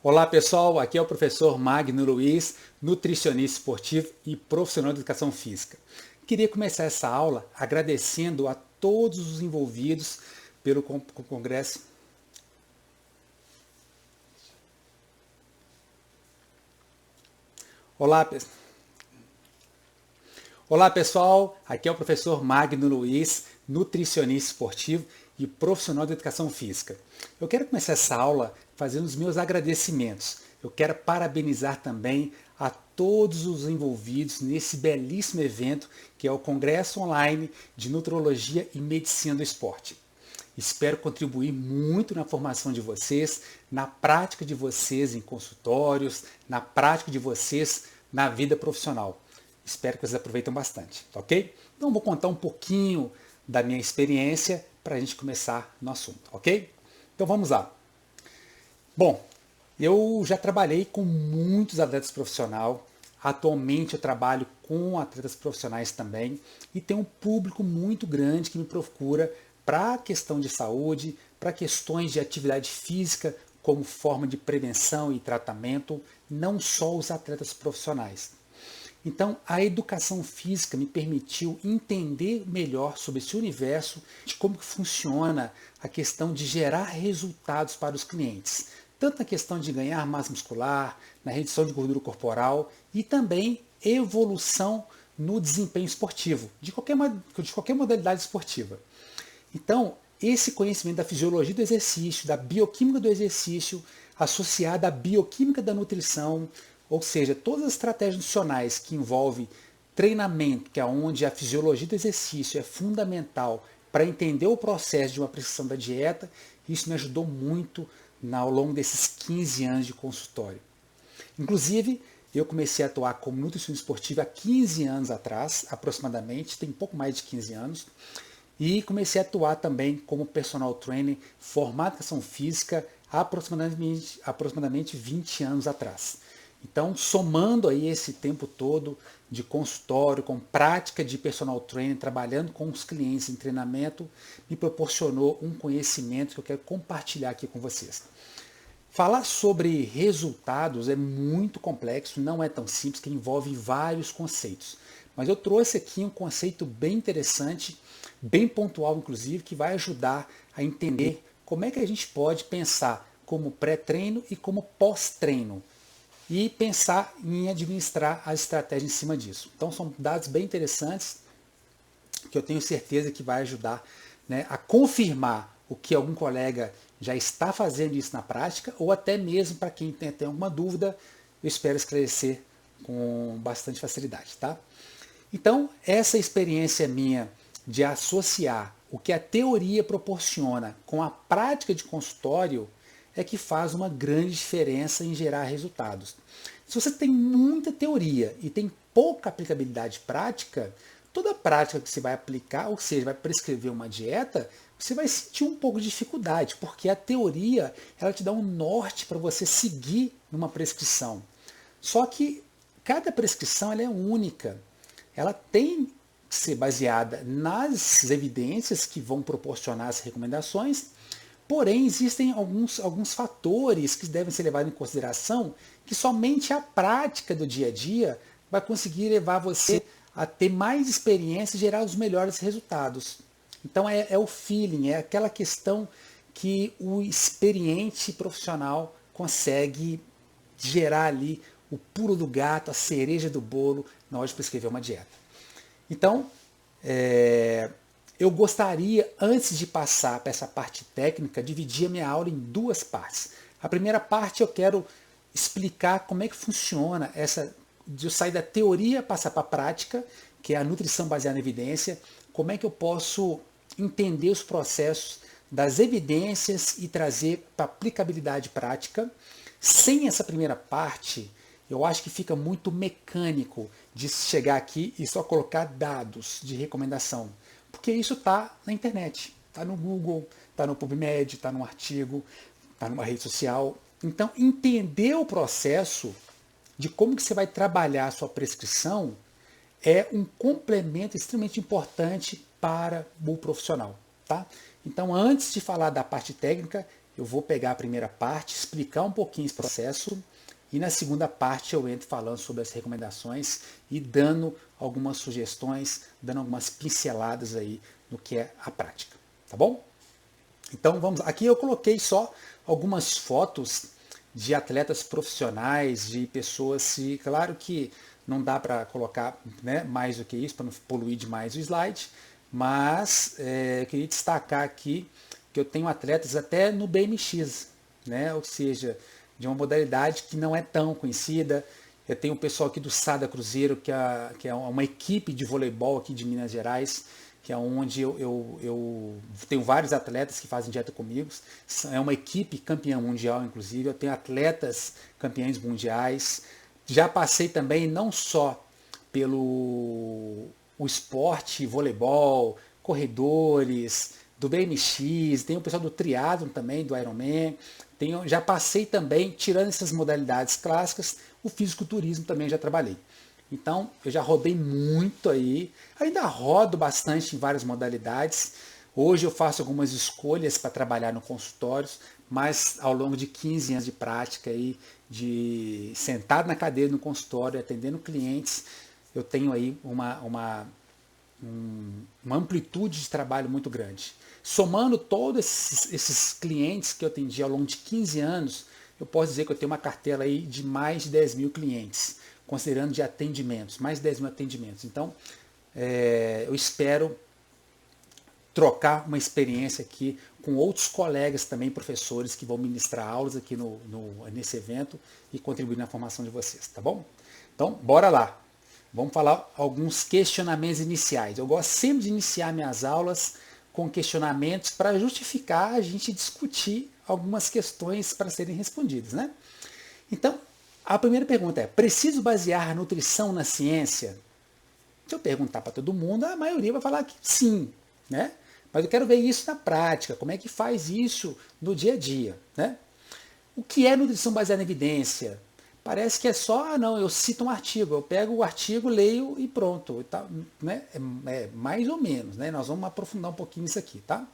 Olá pessoal, aqui é o professor Magno Luiz, nutricionista esportivo e profissional de educação física. Queria começar essa aula agradecendo a todos os envolvidos pelo congresso. Olá pessoal, aqui é o professor Magno Luiz, nutricionista esportivo e profissional de educação física. Eu quero começar essa aula fazendo os meus agradecimentos. Eu quero parabenizar também a todos os envolvidos nesse belíssimo evento que é o Congresso Online de Nutrologia e Medicina do Esporte. Espero contribuir muito na formação de vocês, na prática de vocês em consultórios, na prática de vocês na vida profissional. Espero que vocês aproveitem bastante, ok? Então vou contar um pouquinho da minha experiência para a gente começar no assunto, ok? Então vamos lá. Bom, eu já trabalhei com muitos atletas profissionais. Atualmente eu trabalho com atletas profissionais também e tem um público muito grande que me procura para a questão de saúde, para questões de atividade física como forma de prevenção e tratamento, não só os atletas profissionais. Então, a educação física me permitiu entender melhor sobre esse universo, de como que funciona a questão de gerar resultados para os clientes. Tanto na questão de ganhar massa muscular, na redução de gordura corporal e também evolução no desempenho esportivo, de qualquer modalidade esportiva. Então, esse conhecimento da fisiologia do exercício, da bioquímica do exercício, associada à bioquímica da nutrição, ou seja, todas as estratégias nutricionais que envolvem treinamento, que é onde a fisiologia do exercício é fundamental para entender o processo de uma prescrição da dieta, isso me ajudou muito ao longo desses 15 anos de consultório. Inclusive, eu comecei a atuar como nutricionista esportivo há 15 anos atrás, aproximadamente, tem pouco mais de 15 anos, e comecei a atuar também como personal trainer formado em educação física há aproximadamente 20 anos atrás. Então, somando aí esse tempo todo de consultório, com prática de personal training, trabalhando com os clientes em treinamento, me proporcionou um conhecimento que eu quero compartilhar aqui com vocês. Falar sobre resultados é muito complexo, não é tão simples, que envolve vários conceitos. Mas eu trouxe aqui um conceito bem interessante, bem pontual inclusive, que vai ajudar a entender como é que a gente pode pensar como pré-treino e como pós-treino. E pensar em administrar a estratégia em cima disso. Então são dados bem interessantes que eu tenho certeza que vai ajudar, né, a confirmar o que algum colega já está fazendo isso na prática, ou até mesmo para quem tem alguma dúvida, eu espero esclarecer com bastante facilidade. Tá? Então, essa experiência minha de associar o que a teoria proporciona com a prática de consultório é que faz uma grande diferença em gerar resultados. Se você tem muita teoria e tem pouca aplicabilidade prática, toda prática que você vai aplicar, ou seja, vai prescrever uma dieta, você vai sentir um pouco de dificuldade, porque a teoria ela te dá um norte para você seguir numa prescrição. Só que cada prescrição ela é única. Ela tem que ser baseada nas evidências que vão proporcionar as recomendações. Porém, existem alguns fatores que devem ser levados em consideração que somente a prática do dia a dia vai conseguir levar você a ter mais experiência e gerar os melhores resultados. Então é o feeling, é aquela questão que o experiente profissional consegue gerar ali o pulo do gato, a cereja do bolo na hora de prescrever uma dieta. Então, eu gostaria, antes de passar para essa parte técnica, dividir a minha aula em duas partes. A primeira parte eu quero explicar como é que funciona de eu sair da teoria passar para a prática, que é a nutrição baseada em evidência, como é que eu posso entender os processos das evidências e trazer para aplicabilidade prática. Sem essa primeira parte, eu acho que fica muito mecânico de chegar aqui e só colocar dados de recomendação. Porque isso está na internet, está no Google, está no PubMed, está num artigo, está numa rede social. Então, entender o processo de como que você vai trabalhar a sua prescrição é um complemento extremamente importante para o profissional, tá? Então, antes de falar da parte técnica, eu vou pegar a primeira parte, explicar um pouquinho esse processo, e na segunda parte eu entro falando sobre as recomendações e dando algumas sugestões, dando algumas pinceladas aí no que é a prática, tá bom? Então vamos, aqui eu coloquei só algumas fotos de atletas profissionais, de pessoas, e claro que não dá para colocar, né, mais do que isso, para não poluir demais o slide, mas eu queria destacar aqui que eu tenho atletas até no BMX, né, ou seja, de uma modalidade que não é tão conhecida. Eu tenho o pessoal aqui do Sada Cruzeiro, que é uma equipe de voleibol aqui de Minas Gerais, que é onde eu tenho vários atletas que fazem dieta comigo. É uma equipe campeã mundial, inclusive. Eu tenho atletas campeões mundiais. Já passei também não só pelo o esporte, voleibol, corredores, do BMX, tem o pessoal do triatlon também, do Ironman. Já passei também, tirando essas modalidades clássicas, o fisiculturismo também já trabalhei. Então, eu já rodei muito aí, ainda rodo bastante em várias modalidades. Hoje eu faço algumas escolhas para trabalhar no consultório, mas ao longo de 15 anos de prática, aí, de sentado na cadeira no consultório, atendendo clientes, eu tenho aí uma amplitude de trabalho muito grande. Somando todos esses clientes que eu atendi ao longo de 15 anos, eu posso dizer que eu tenho uma cartela aí de mais de 10 mil clientes, considerando de atendimentos, mais de 10 mil atendimentos. Então, eu espero trocar uma experiência aqui com outros colegas também, professores, que vão ministrar aulas aqui nesse evento e contribuir na formação de vocês, tá bom? Então, bora lá. Vamos falar alguns questionamentos iniciais. Eu gosto sempre de iniciar minhas aulas com questionamentos para justificar a gente discutir algumas questões para serem respondidas, né? Então, a primeira pergunta é: preciso basear a nutrição na ciência? Se eu perguntar para todo mundo, a maioria vai falar que sim, né? Mas eu quero ver isso na prática, como é que faz isso no dia a dia, né? O que é nutrição baseada em evidência? Parece que é só, não, eu cito um artigo, eu pego o artigo, leio e pronto, tá, né? É mais ou menos, né? Nós vamos aprofundar um pouquinho isso aqui, tá?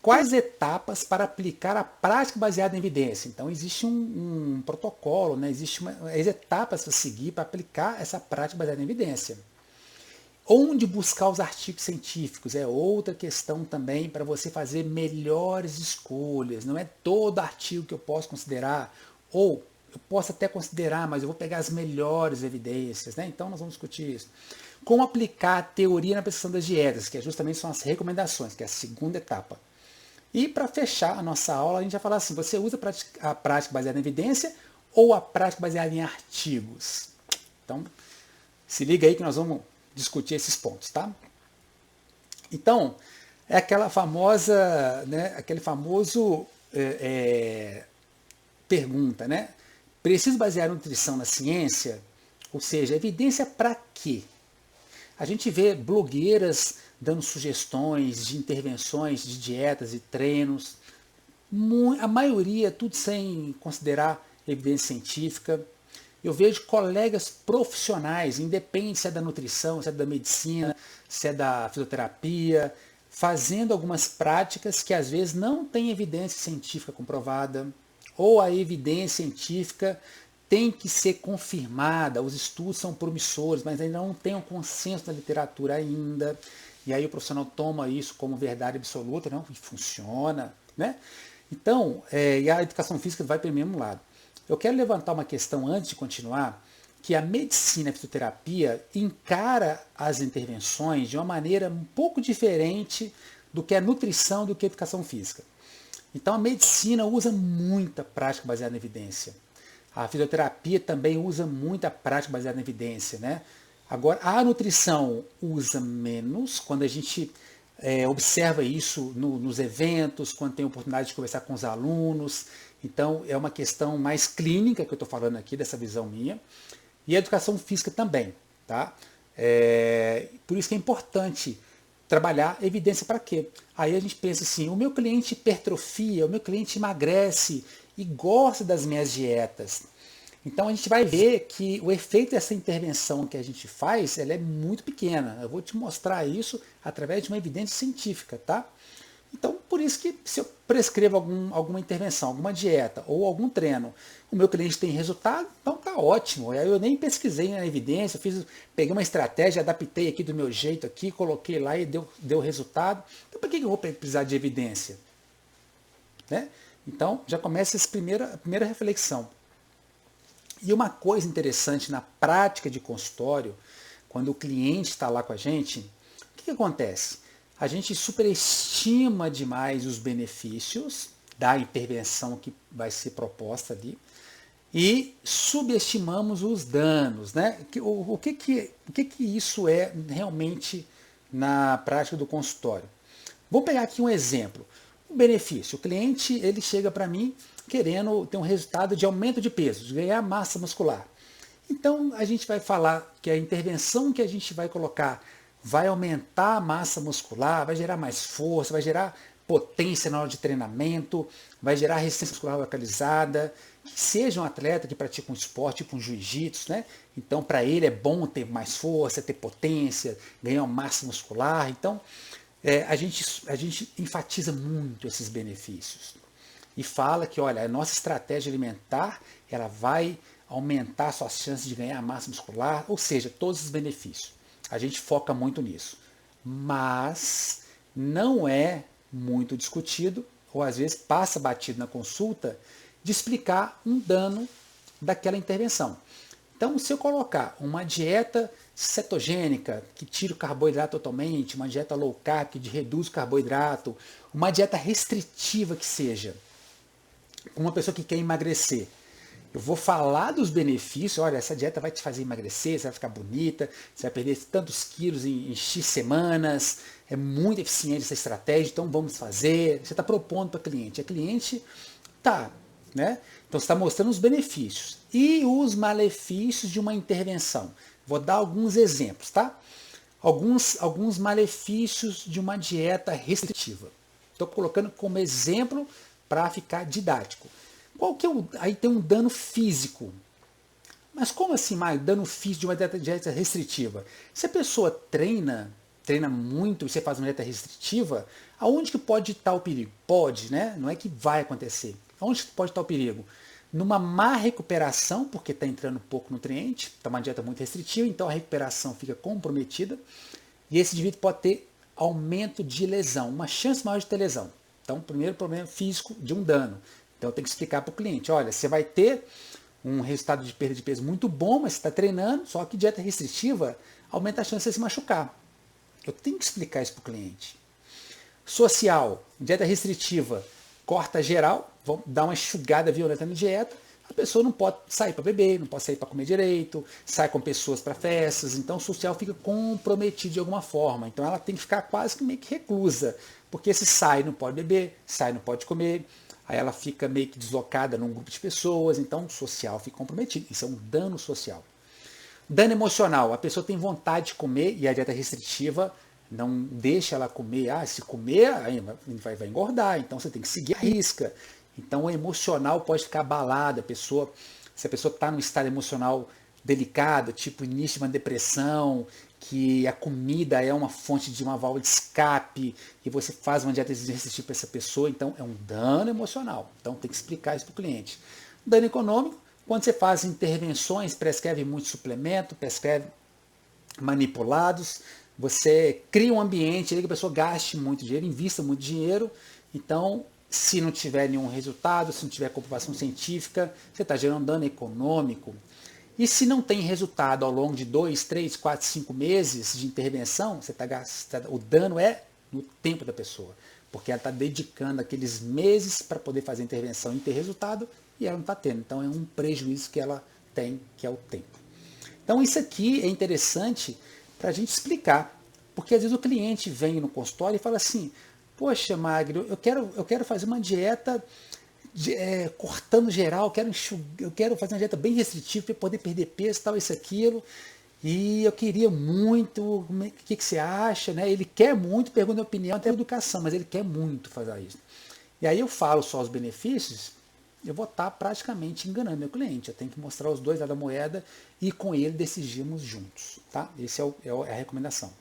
Quais etapas para aplicar a prática baseada em evidência? Então existe um protocolo, né? Existem as etapas para seguir para aplicar essa prática baseada em evidência. Onde buscar os artigos científicos é outra questão também para você fazer melhores escolhas. Não é todo artigo que eu posso considerar, ou eu posso até considerar, mas eu vou pegar as melhores evidências, né? Então nós vamos discutir isso. Como aplicar a teoria na prescrição das dietas, que justamente são as recomendações, que é a segunda etapa. E para fechar a nossa aula, a gente vai falar assim: você usa a prática baseada em evidência ou a prática baseada em artigos? Então, se liga aí que nós vamos discutir esses pontos, tá? Então, é aquela famosa, né, aquele famoso pergunta, né? Preciso basear a nutrição na ciência? Ou seja, evidência para quê? A gente vê blogueiras dando sugestões de intervenções de dietas e treinos, a maioria tudo sem considerar evidência científica. Eu vejo colegas profissionais, independente se é da nutrição, se é da medicina, se é da fisioterapia, fazendo algumas práticas que às vezes não têm evidência científica comprovada, ou a evidência científica tem que ser confirmada, os estudos são promissores, mas ainda não tem um consenso da literatura ainda, e aí o profissional toma isso como verdade absoluta, não, e funciona, né? Então, e a educação física vai para o mesmo lado. Eu quero levantar uma questão antes de continuar, que a medicina e a fisioterapia encara as intervenções de uma maneira um pouco diferente do que a nutrição, do que a educação física. Então a medicina usa muita prática baseada em evidência. A fisioterapia também usa muita prática baseada em evidência, né? Agora, a nutrição usa menos, quando a gente observa isso nos eventos, quando tem oportunidade de conversar com os alunos. Então, é uma questão mais clínica que eu estou falando aqui, dessa visão minha. E a educação física também, tá? Por isso que é importante trabalhar evidência para quê? Aí a gente pensa assim: o meu cliente hipertrofia, o meu cliente emagrece e gosta das minhas dietas. Então a gente vai ver que o efeito dessa intervenção que a gente faz, ela é muito pequena. Eu vou te mostrar isso através de uma evidência científica, tá? Então, por isso que se eu prescrevo alguma intervenção, alguma dieta ou algum treino, o meu cliente tem resultado, então tá ótimo. Eu nem pesquisei na evidência, peguei uma estratégia, adaptei aqui do meu jeito aqui, coloquei lá e deu resultado. Então, por que eu vou precisar de evidência? Né? Então, já começa a primeira reflexão. E uma coisa interessante na prática de consultório, quando o cliente está lá com a gente, o que acontece? A gente superestima demais os benefícios da intervenção que vai ser proposta ali e subestimamos os danos. Né? O que isso é realmente na prática do consultório? Vou pegar aqui um exemplo. O benefício. O cliente ele chega para mim querendo ter um resultado de aumento de peso, de ganhar massa muscular. Então a gente vai falar que a intervenção que a gente vai colocar vai aumentar a massa muscular, vai gerar mais força, vai gerar potência na hora de treinamento, vai gerar resistência muscular localizada, que seja um atleta que pratica um esporte, tipo um jiu-jitsu, né? Então para ele é bom ter mais força, ter potência, ganhar uma massa muscular. Então a gente enfatiza muito esses benefícios e fala que, olha, a nossa estratégia alimentar ela vai aumentar suas chances de ganhar massa muscular, ou seja, todos os benefícios. A gente foca muito nisso. Mas não é muito discutido, ou às vezes passa batido na consulta, de explicar um dano daquela intervenção. Então, se eu colocar uma dieta cetogênica, que tira o carboidrato totalmente, uma dieta low carb, que reduz o carboidrato, uma dieta restritiva que seja, uma pessoa que quer emagrecer, eu vou falar dos benefícios, olha, essa dieta vai te fazer emagrecer, você vai ficar bonita, você vai perder tantos quilos em X semanas, é muito eficiente essa estratégia, então vamos fazer. Você está propondo para a cliente tá, né? Então você está mostrando os benefícios e os malefícios de uma intervenção. Vou dar alguns exemplos, tá? Alguns malefícios de uma dieta restritiva. Estou colocando como exemplo para ficar didático. Qual que é aí tem um dano físico. Mas como assim, Maio, dano físico de uma dieta restritiva? Se a pessoa treina muito e você faz uma dieta restritiva, aonde que pode estar o perigo? Pode, né? Não é que vai acontecer. Aonde que pode estar o perigo? Numa má recuperação, porque está entrando pouco nutriente, está uma dieta muito restritiva, então a recuperação fica comprometida, e esse indivíduo pode ter aumento de lesão, uma chance maior de ter lesão. Então, primeiro problema físico de um dano. Então, eu tenho que explicar para o cliente, olha, você vai ter um resultado de perda de peso muito bom, mas você está treinando, só que dieta restritiva aumenta a chance de você se machucar. Eu tenho que explicar isso para o cliente. Social, dieta restritiva, corta geral, vamos dar uma enxugada violenta na dieta, a pessoa não pode sair para beber, não pode sair para comer direito, sai com pessoas para festas, então o social fica comprometido de alguma forma. Então ela tem que ficar quase que meio que reclusa, porque se sai não pode beber, sai não pode comer, aí ela fica meio que deslocada num grupo de pessoas, então o social fica comprometido. Isso é um dano social. Dano emocional, a pessoa tem vontade de comer e a dieta restritiva não deixa ela comer. Se comer, aí vai engordar, então você tem que seguir a risca. Então o emocional pode ficar abalado, se a pessoa está num estado emocional delicado, tipo início de uma depressão, que a comida é uma fonte de uma válvula de escape, e você faz uma dieta restritiva para essa pessoa, então é um dano emocional. Então tem que explicar isso para o cliente. Dano econômico, quando você faz intervenções, prescreve muito suplemento, prescreve manipulados, você cria um ambiente que a pessoa gaste muito dinheiro, invista muito dinheiro, então se não tiver nenhum resultado, se não tiver comprovação científica, você está gerando dano econômico. E se não tem resultado ao longo de 2, 3, 4, 5 meses de intervenção, você está gastando, o dano é no tempo da pessoa, porque ela está dedicando aqueles meses para poder fazer a intervenção e ter resultado, e ela não está tendo. Então é um prejuízo que ela tem, que é o tempo. Então isso aqui é interessante para a gente explicar, porque às vezes o cliente vem no consultório e fala assim, poxa, Magno, eu quero fazer uma dieta cortando geral, eu quero fazer uma dieta bem restritiva para poder perder peso, tal, isso, aquilo, e eu queria muito, o que você acha? Né? Ele quer muito, pergunta a opinião, até a educação, mas ele quer muito fazer isso. E aí eu falo só os benefícios, eu vou estar praticamente enganando meu cliente. Eu tenho que mostrar os dois lados da moeda e com ele decidimos juntos. Tá? Essa é a recomendação.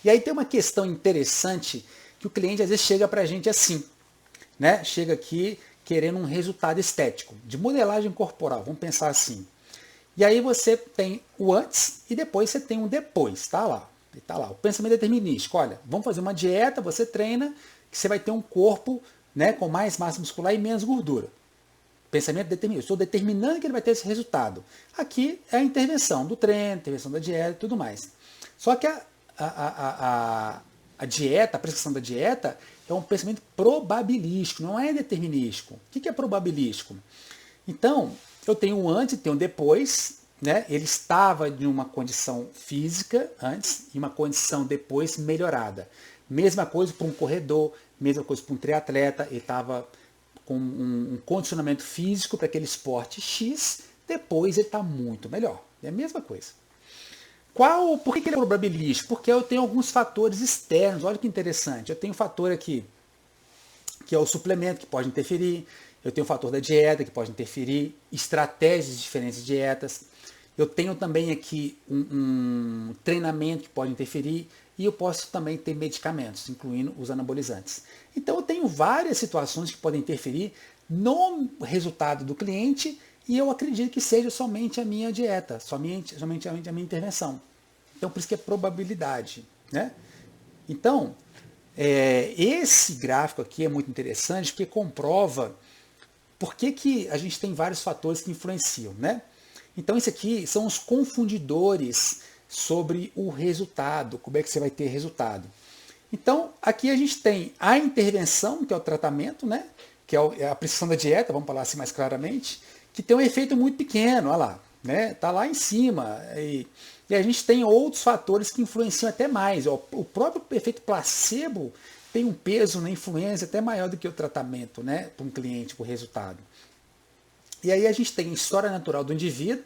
E aí tem uma questão interessante que o cliente às vezes chega para a gente assim, né? Chega aqui querendo um resultado estético, de modelagem corporal, vamos pensar assim. E aí você tem o antes e depois você tem um depois, tá lá. Tá lá, o pensamento determinístico. Olha, vamos fazer uma dieta, você treina, que você vai ter um corpo, né, com mais massa muscular e menos gordura. Pensamento determinístico. Estou determinando que ele vai ter esse resultado. Aqui é a intervenção do treino, intervenção da dieta e tudo mais. Só que a dieta, a prescrição da dieta, é um pensamento probabilístico, não é determinístico. O que é probabilístico? Então, eu tenho um antes e tenho um depois, né? Ele estava em uma condição física antes e uma condição depois melhorada. Mesma coisa para um corredor, mesma coisa para um triatleta, ele estava com um condicionamento físico para aquele esporte X, depois ele está muito melhor. É a mesma coisa. Por que ele é probabilístico? Porque eu tenho alguns fatores externos, olha que interessante. Eu tenho um fator aqui, que é o suplemento, que pode interferir. Eu tenho o fator da dieta, que pode interferir. Estratégias de diferentes dietas. Eu tenho também aqui um treinamento que pode interferir. E eu posso também ter medicamentos, incluindo os anabolizantes. Então eu tenho várias situações que podem interferir no resultado do cliente e eu acredito que seja somente a minha dieta, somente a minha intervenção. Então por isso que é probabilidade. Né? Então, esse gráfico aqui é muito interessante porque comprova por que a gente tem vários fatores que influenciam. Né? Então isso aqui são os confundidores sobre o resultado, como é que você vai ter resultado. Então, aqui a gente tem a intervenção, que é o tratamento, né? Que é a prescrição da dieta, vamos falar assim mais claramente, que tem um efeito muito pequeno, olha lá, né? Tá lá em cima. E a gente tem outros fatores que influenciam até mais. O próprio efeito placebo tem um peso na influência até maior do que o tratamento, né? Para um cliente, para o resultado. E aí a gente tem a história natural do indivíduo.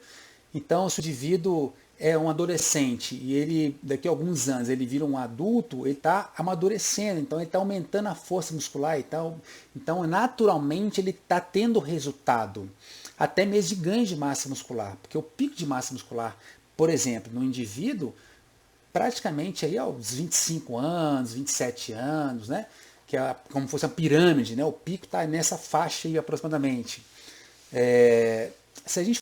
Então, se o indivíduo é um adolescente e ele, daqui a alguns anos, ele vira um adulto, ele está amadurecendo, então ele está aumentando a força muscular e tal. Então, naturalmente, ele está tendo resultado, até mesmo de ganho de massa muscular, porque o pico de massa muscular, por exemplo, no indivíduo, praticamente aí aos 25 anos, 27 anos, né? Que é como se fosse uma pirâmide, né? O pico está nessa faixa aí aproximadamente. Se a gente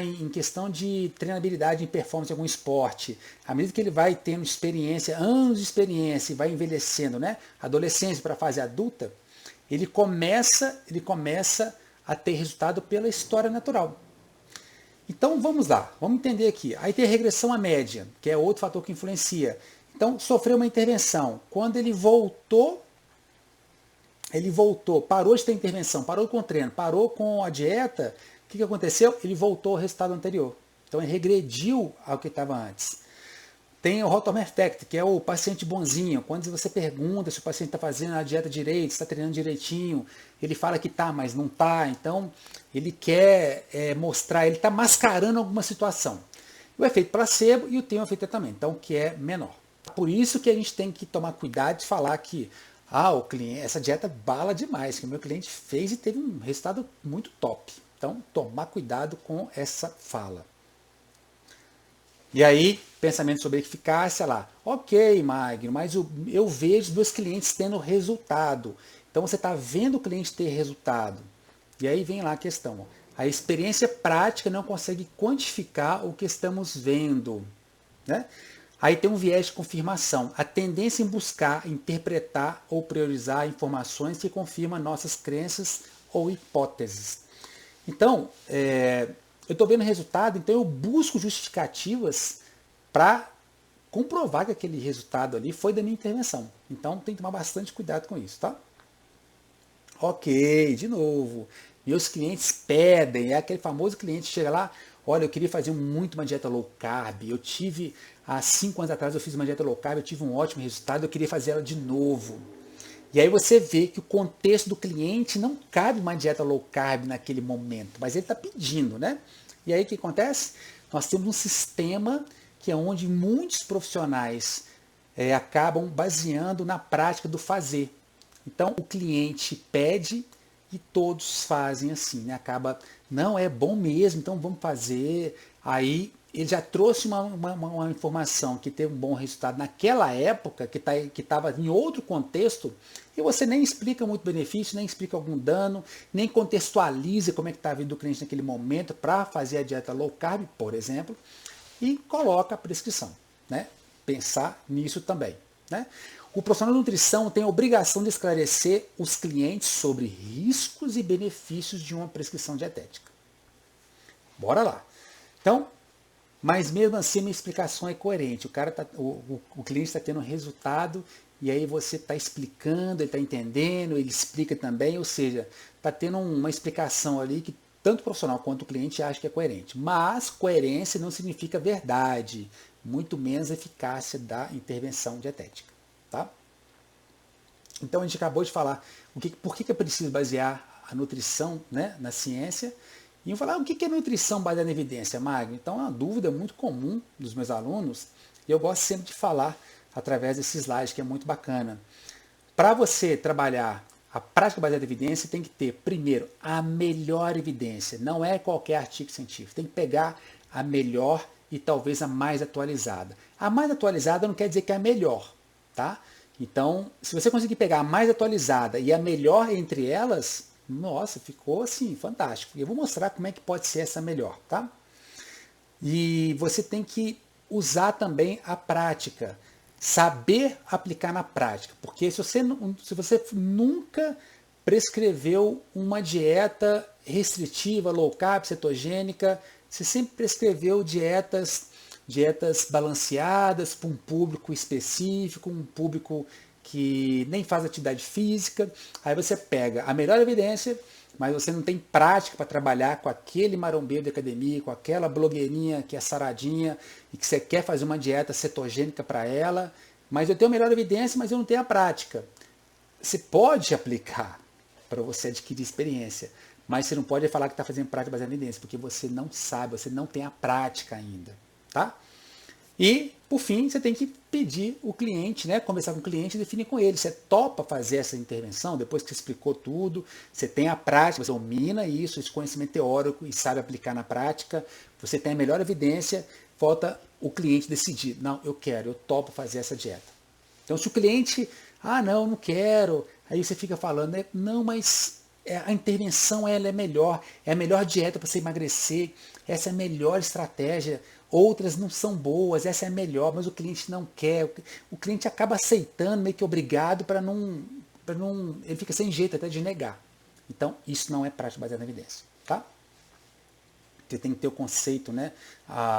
em questão de treinabilidade em performance em algum esporte, à medida que ele vai tendo experiência, anos de experiência e vai envelhecendo, né, adolescência para a fase adulta, ele começa a ter resultado pela história natural. Então vamos lá, vamos entender aqui. Aí tem a regressão à média, que é outro fator que influencia. Então sofreu uma intervenção. Quando ele voltou, parou de ter intervenção, parou com o treino, parou com a dieta. O que aconteceu? Ele voltou ao resultado anterior. Então ele regrediu ao que estava antes. Tem o Rotterdam Effect, que é o paciente bonzinho. Quando você pergunta se o paciente está fazendo a dieta direito, está treinando direitinho, ele fala que está, mas não está. Então ele quer mostrar, ele está mascarando alguma situação. O efeito placebo e tem o efeito tratamento, então que é menor. Por isso que a gente tem que tomar cuidado de falar que o cliente, essa dieta bala demais, que o meu cliente fez e teve um resultado muito top. Então, tomar cuidado com essa fala. E aí, pensamento sobre eficácia lá. Ok, Magno, mas eu vejo meus clientes tendo resultado. Então, você está vendo o cliente ter resultado. E aí vem lá a questão. A experiência prática não consegue quantificar o que estamos vendo. Né? Aí tem um viés de confirmação. A tendência em buscar, interpretar ou priorizar informações que confirmam nossas crenças ou hipóteses. Então, eu estou vendo resultado, então eu busco justificativas para comprovar que aquele resultado ali foi da minha intervenção. Então tem que tomar bastante cuidado com isso, tá? Ok, de novo. Meus clientes pedem, é aquele famoso cliente que chega lá, olha, eu queria fazer muito uma dieta low carb, há 5 anos atrás eu fiz uma dieta low carb, eu tive um ótimo resultado, eu queria fazer ela de novo. E aí você vê que o contexto do cliente não cabe uma dieta low carb naquele momento, mas ele está pedindo, né? E aí o que acontece? Nós temos um sistema que é onde muitos profissionais acabam baseando na prática do fazer. Então o cliente pede e todos fazem assim, né? Acaba, não é bom mesmo, então vamos fazer. Aí ele já trouxe uma informação que teve um bom resultado naquela época, que estava em outro contexto, e você nem explica muito benefício, nem explica algum dano, nem contextualiza como é que está a vida do cliente naquele momento para fazer a dieta low carb, por exemplo, e coloca a prescrição, né? Pensar nisso também, né? O profissional de nutrição tem a obrigação de esclarecer os clientes sobre riscos e benefícios de uma prescrição dietética. Bora lá. Então, mas mesmo assim a minha explicação é coerente. O cliente está tendo um resultado e aí você está explicando, ele está entendendo, ele explica também, ou seja, está tendo uma explicação ali que tanto o profissional quanto o cliente acha que é coerente. Mas coerência não significa verdade, muito menos eficácia da intervenção dietética. Tá? Então a gente acabou de falar por que é preciso basear a nutrição, né, na ciência. E eu falar o que é nutrição baseada em evidência, Magno? Então é uma dúvida muito comum dos meus alunos e eu gosto sempre de falar através desse slide que é muito bacana. Para você trabalhar a prática baseada em evidência, tem que ter, primeiro, a melhor evidência. Não é qualquer artigo científico. Tem que pegar a melhor e talvez a mais atualizada. A mais atualizada não quer dizer que é a melhor, tá? Então, se você conseguir pegar a mais atualizada e a melhor entre elas, nossa, ficou assim, fantástico. Eu vou mostrar como é que pode ser essa melhor, tá? E você tem que usar também a prática, saber aplicar na prática, porque se você nunca prescreveu uma dieta restritiva, low carb, cetogênica, você sempre prescreveu dietas balanceadas para um público específico, um público que nem faz atividade física, aí você pega a melhor evidência, mas você não tem prática para trabalhar com aquele marombeiro de academia, com aquela blogueirinha que é saradinha e que você quer fazer uma dieta cetogênica para ela, mas eu tenho a melhor evidência, mas eu não tenho a prática. Você pode aplicar para você adquirir experiência, mas você não pode falar que está fazendo prática baseada em evidência, porque você não sabe, você não tem a prática ainda, tá? E, por fim, você tem que pedir o cliente, né, conversar com o cliente e definir com ele. Você topa fazer essa intervenção, depois que você explicou tudo, você tem a prática, você domina isso, esse conhecimento teórico e sabe aplicar na prática, você tem a melhor evidência, falta o cliente decidir. Não, eu topo fazer essa dieta. Então, se o cliente, não quero, aí você fica falando, né, não, mas a intervenção ela é a melhor dieta para você emagrecer, essa é a melhor estratégia, outras não são boas, essa é a melhor, mas o cliente não quer, o cliente acaba aceitando, meio que obrigado, ele fica sem jeito até de negar. Então, isso não é prática baseada na evidência, tá? Você tem que ter o conceito, né?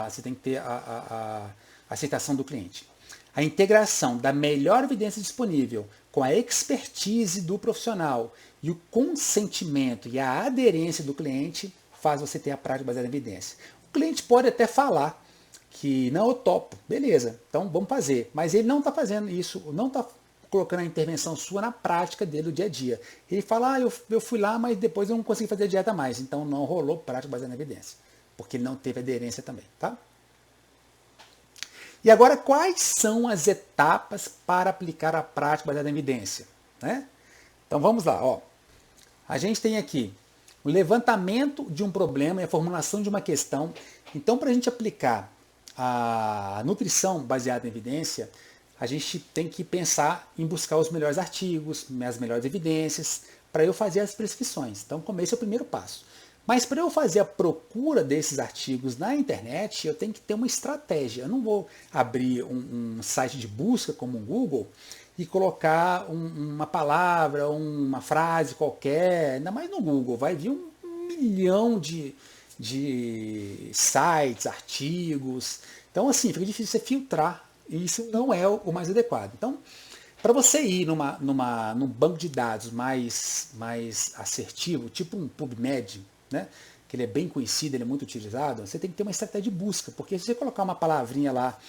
Você tem que ter a aceitação do cliente. A integração da melhor evidência disponível com a expertise do profissional e o consentimento e a aderência do cliente faz você ter a prática baseada em evidência. O cliente pode até falar que não, eu topo, beleza, então vamos fazer. Mas ele não está fazendo isso, não está colocando a intervenção sua na prática dele do dia a dia. Ele fala, eu fui lá, mas depois eu não consegui fazer a dieta mais. Então não rolou prática baseada na evidência, porque ele não teve aderência também, tá? E agora, quais são as etapas para aplicar a prática baseada em evidência? Né? Então vamos lá. Ó. A gente tem aqui o levantamento de um problema e a formulação de uma questão. Então, para a gente aplicar a nutrição baseada em evidência, a gente tem que pensar em buscar os melhores artigos, as melhores evidências, para eu fazer as prescrições. Então, esse é o primeiro passo. Mas para eu fazer a procura desses artigos na internet, eu tenho que ter uma estratégia. Eu não vou abrir um site de busca como um Google e colocar uma palavra, uma frase qualquer, ainda mais no Google. Vai vir um milhão de sites, artigos. Então, assim, fica difícil você filtrar. E isso não é o mais adequado. Então, para você ir num banco de dados mais assertivo, tipo um PubMed, né, que ele é bem conhecido, ele é muito utilizado, você tem que ter uma estratégia de busca, porque se você colocar uma palavrinha lá,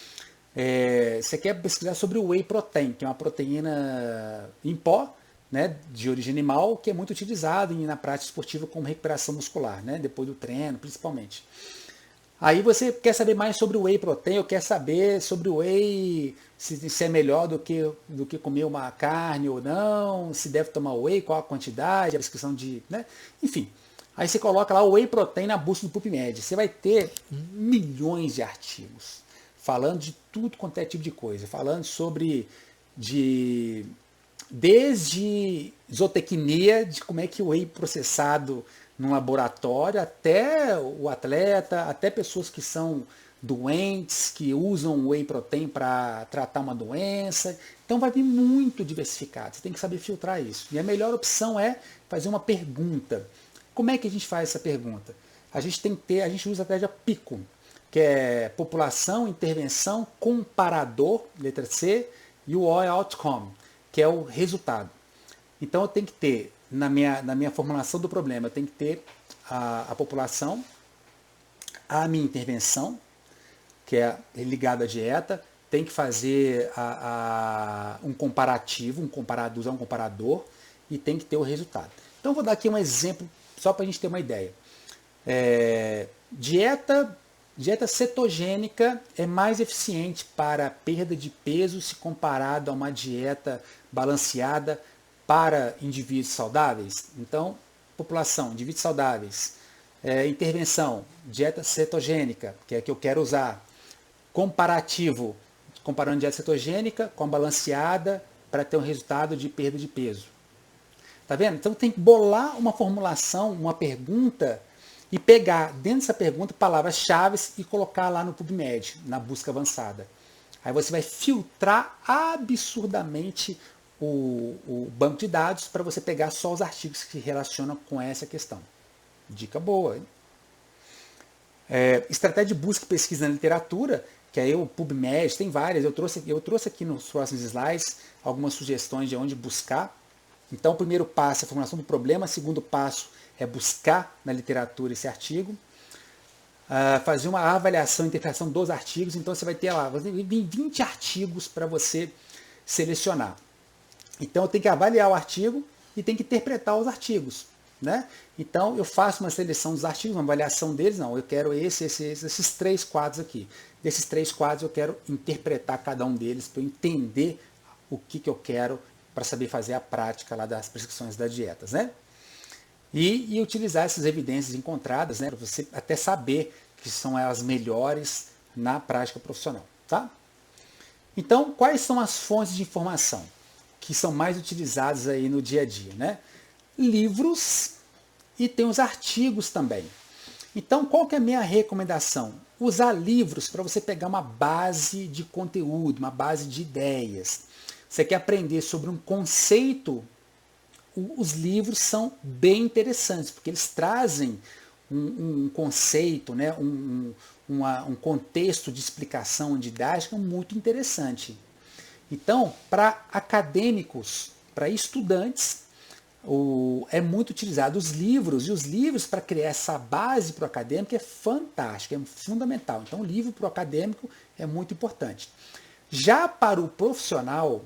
você quer pesquisar sobre o Whey Protein, que é uma proteína em pó, né, de origem animal, que é muito utilizado na prática esportiva como recuperação muscular, né, depois do treino, principalmente. Aí você quer saber mais sobre o whey protein, ou quer saber sobre o whey, se é melhor do que comer uma carne ou não, se deve tomar whey, qual a quantidade, a prescrição de, né? Enfim. Aí você coloca lá o whey protein na busca do PubMed. Você vai ter milhões de artigos falando de tudo quanto é tipo de coisa, falando sobre desde zootecnia, de como é que o whey processado num laboratório, até o atleta, até pessoas que são doentes, que usam whey protein para tratar uma doença. Então vai vir muito diversificado, você tem que saber filtrar isso. E a melhor opção é fazer uma pergunta. Como é que a gente faz essa pergunta? A gente usa a estratégia PICO, que é população, intervenção, comparador, letra C, e o O é outcome, que é o resultado. Então eu tenho que ter, na minha formulação do problema, eu tenho que ter a população, a minha intervenção, que é ligada à dieta, tem que fazer um comparativo, usar um comparador, e tem que ter o resultado. Então eu vou dar aqui um exemplo, só para a gente ter uma ideia. Dieta cetogênica é mais eficiente para a perda de peso se comparado a uma dieta balanceada para indivíduos saudáveis. Então, população, indivíduos saudáveis. Intervenção, dieta cetogênica, que é a que eu quero usar. Comparativo, comparando dieta cetogênica com a balanceada para ter um resultado de perda de peso. Tá vendo? Então tem que bolar uma formulação, uma pergunta, e pegar dentro dessa pergunta palavras-chave e colocar lá no PubMed, na busca avançada. Aí você vai filtrar absurdamente o banco de dados para você pegar só os artigos que se relacionam com essa questão. Dica boa, hein? Estratégia de busca e pesquisa na literatura, que aí o PubMed, tem várias, eu trouxe aqui nos próximos slides algumas sugestões de onde buscar. Então o primeiro passo é a formulação do problema, o segundo passo é buscar na literatura esse artigo, fazer uma avaliação e interpretação dos artigos. Então você vai ter lá 20 artigos para você selecionar. Então eu tenho que avaliar o artigo e tenho que interpretar os artigos, né? Então eu faço uma seleção dos artigos, uma avaliação deles. Não, eu quero esses 3 quadros aqui. Desses 3 quadros eu quero interpretar cada um deles para eu entender o que eu quero para saber fazer a prática lá das prescrições das dietas, né? E utilizar essas evidências encontradas, né, para você até saber que são as melhores na prática profissional, tá? Então, quais são as fontes de informação que são mais utilizadas aí no dia a dia, né? Livros e tem os artigos também. Então, qual que é a minha recomendação? Usar livros para você pegar uma base de conteúdo, uma base de ideias. Você quer aprender sobre um conceito, os livros são bem interessantes, porque eles trazem um conceito, né, um contexto de explicação didática muito interessante. Então, para acadêmicos, para estudantes, é muito utilizado os livros, e os livros para criar essa base para o acadêmico é fantástico, é fundamental. Então, o livro para o acadêmico é muito importante. Já para o profissional,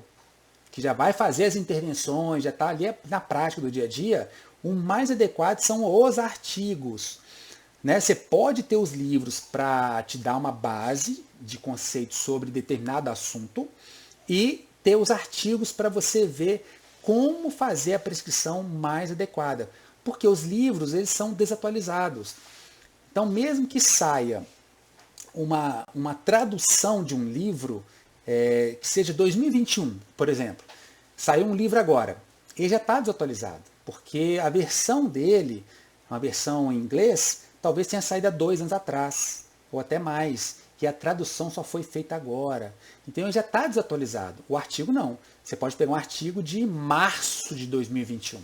que já vai fazer as intervenções, já está ali na prática do dia a dia, o mais adequado são os artigos. Né? Você pode ter os livros para te dar uma base de conceitos sobre determinado assunto e ter os artigos para você ver como fazer a prescrição mais adequada. Porque os livros eles são desatualizados. Então, mesmo que saia uma tradução de um livro, que seja 2021, por exemplo, saiu um livro agora, ele já está desatualizado, porque a versão dele, uma versão em inglês, talvez tenha saído há 2 anos atrás, ou até mais, que a tradução só foi feita agora. Então ele já está desatualizado. O artigo não. Você pode pegar um artigo de março de 2021,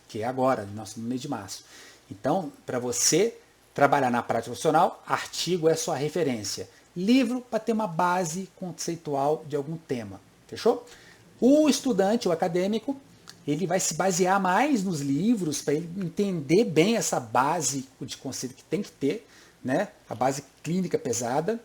que é agora, no mês de março. Então, para você trabalhar na prática profissional, artigo é sua referência. Livro para ter uma base conceitual de algum tema. Fechou? O estudante, o acadêmico, ele vai se basear mais nos livros para ele entender bem essa base de conceito que tem que ter, né? A base clínica pesada.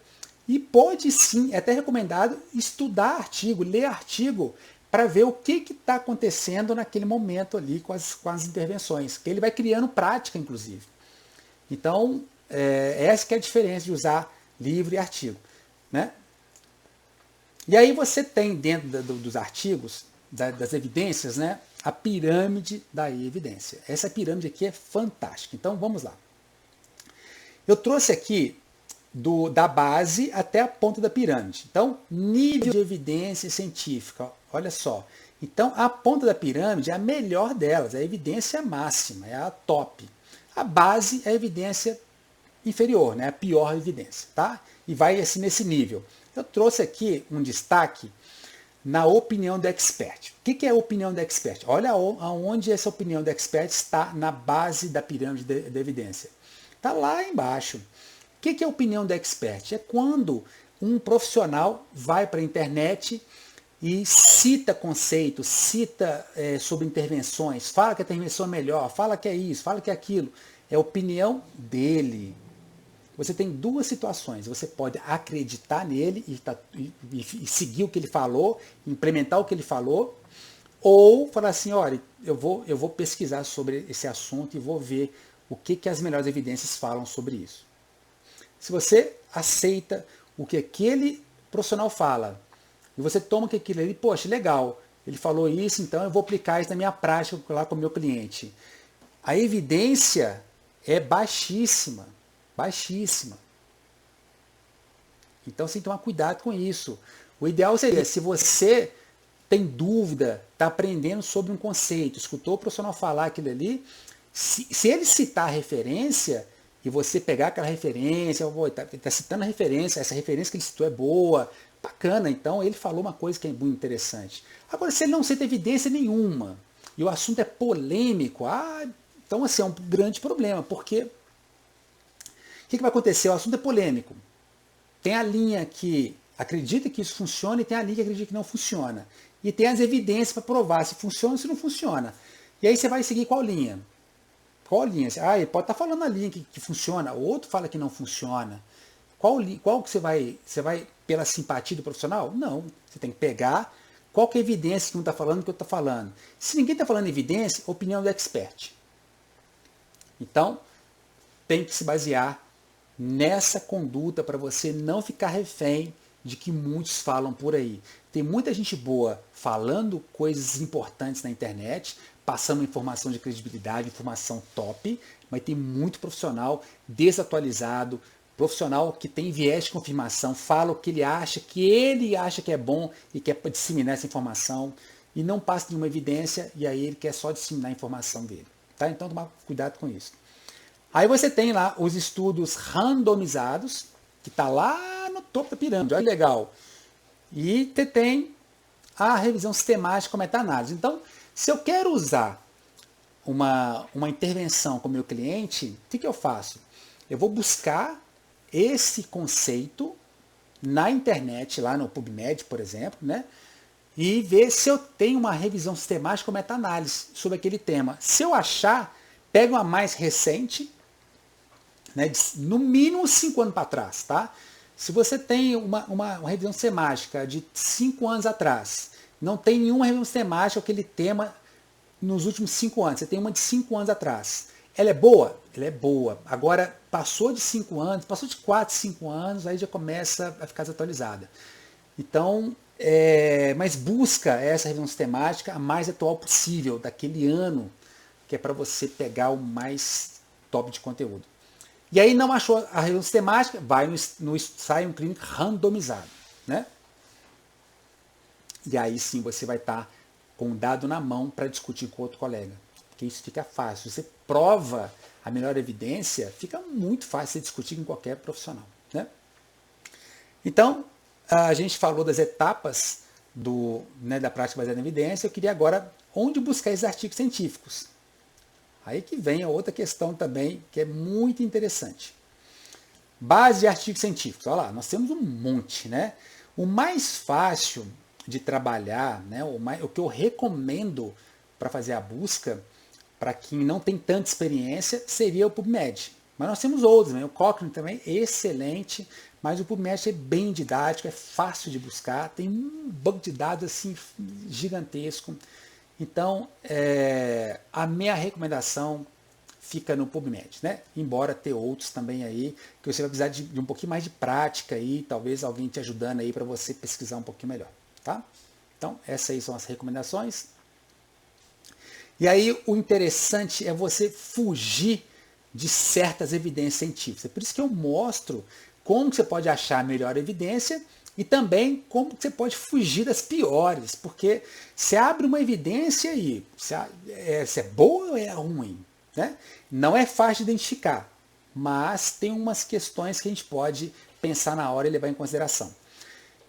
E pode sim, é até recomendado estudar artigo, ler artigo, para ver o que está acontecendo naquele momento ali com as intervenções. Que ele vai criando prática, inclusive. Então, essa que é a diferença de usar livro e artigo, né? E aí você tem dentro dos artigos, das evidências, né, a pirâmide da evidência. Essa pirâmide aqui é fantástica. Então vamos lá. Eu trouxe aqui da base até a ponta da pirâmide. Então, nível de evidência científica, olha só. Então, a ponta da pirâmide é a melhor delas, é a evidência máxima, é a top. A base é a evidência inferior, né, a pior evidência, tá? E vai assim nesse nível. Eu trouxe aqui um destaque na opinião do expert. O que é a opinião do expert? Olha aonde essa opinião do expert está na base da pirâmide da evidência. Está lá embaixo. O que é a opinião do expert? É quando um profissional vai para a internet e cita conceitos, cita sobre intervenções, fala que a intervenção é melhor, fala que é isso, fala que é aquilo. É a opinião dele. Você tem duas situações. Você pode acreditar nele e seguir o que ele falou, implementar o que ele falou, ou falar assim, olha, eu vou pesquisar sobre esse assunto e vou ver o que as melhores evidências falam sobre isso. Se você aceita o que aquele profissional fala, e você toma que aquilo ali, poxa, legal, ele falou isso, então eu vou aplicar isso na minha prática lá com o meu cliente. A evidência é baixíssima. Baixíssima. Então você tem que tomar cuidado com isso. O ideal seria, se você tem dúvida, está aprendendo sobre um conceito, escutou o profissional falar aquilo ali, se ele citar a referência, e você pegar aquela referência, ele está citando a referência, essa referência que ele citou é boa, bacana, então ele falou uma coisa que é muito interessante. Agora, se ele não cita evidência nenhuma, e o assunto é polêmico, então assim, é um grande problema, porque o que vai acontecer? O assunto é polêmico. Tem a linha que acredita que isso funciona e tem a linha que acredita que não funciona. E tem as evidências para provar se funciona ou se não funciona. E aí você vai seguir qual linha? Qual linha? Ele pode estar falando a linha que funciona, o outro fala que não funciona. Qual que você vai pela simpatia do profissional? Não. Você tem que pegar qual que é a evidência que um está falando e que o outro está falando. Se ninguém está falando evidência, opinião do expert. Então, tem que se basear nessa conduta para você não ficar refém de que muitos falam por aí. Tem muita gente boa falando coisas importantes na internet, passando informação de credibilidade, informação top, mas tem muito profissional desatualizado, profissional que tem viés de confirmação, fala o que ele acha que é bom e quer disseminar essa informação e não passa nenhuma evidência e aí ele quer só disseminar a informação dele. Tá? Então, tomar cuidado com isso. Aí você tem lá os estudos randomizados, que está lá no topo da pirâmide, olha que legal. E tem a revisão sistemática com meta-análise. Então, se eu quero usar uma intervenção com o meu cliente, o que eu faço? Eu vou buscar esse conceito na internet, lá no PubMed, por exemplo, né? E ver se eu tenho uma revisão sistemática com meta-análise sobre aquele tema. Se eu achar, pego uma mais recente, né, no mínimo 5 anos para trás, tá? Se você tem uma revisão sistemática de 5 anos atrás, não tem nenhuma revisão sistemática aquele tema nos últimos 5 anos, você tem uma de 5 anos atrás. Ela é boa? Ela é boa. Agora, passou de 5 anos, passou de 4, 5 anos, aí já começa a ficar desatualizada. Então, mas busca essa revisão sistemática a mais atual possível, daquele ano, que é para você pegar o mais top de conteúdo. E aí não achou a revisão sistemática, vai no ensaio clínico randomizado, né? E aí sim você vai estar com um dado na mão para discutir com outro colega. Porque isso fica fácil. Você prova a melhor evidência, fica muito fácil você discutir com qualquer profissional, né? Então, a gente falou das etapas da prática baseada em evidência. Eu queria agora onde buscar esses artigos científicos. Aí que vem a outra questão também, que é muito interessante. Base de artigos científicos. Olha lá, nós temos um monte, né? O mais fácil de trabalhar, né? O que eu recomendo para fazer a busca, para quem não tem tanta experiência, seria o PubMed. Mas nós temos outros, né? O Cochrane também é excelente, mas o PubMed é bem didático, é fácil de buscar, tem um banco de dados assim gigantesco. Então, a minha recomendação fica no PubMed, né? Embora ter outros também aí, que você vai precisar de um pouquinho mais de prática aí, talvez alguém te ajudando aí para você pesquisar um pouquinho melhor, tá? Então, essas aí são as recomendações. E aí, o interessante é você fugir de certas evidências científicas. É por isso que eu mostro como você pode achar a melhor evidência e também como você pode fugir das piores, porque você abre uma evidência aí, se é boa ou é ruim, né? Não é fácil de identificar, mas tem umas questões que a gente pode pensar na hora e levar em consideração.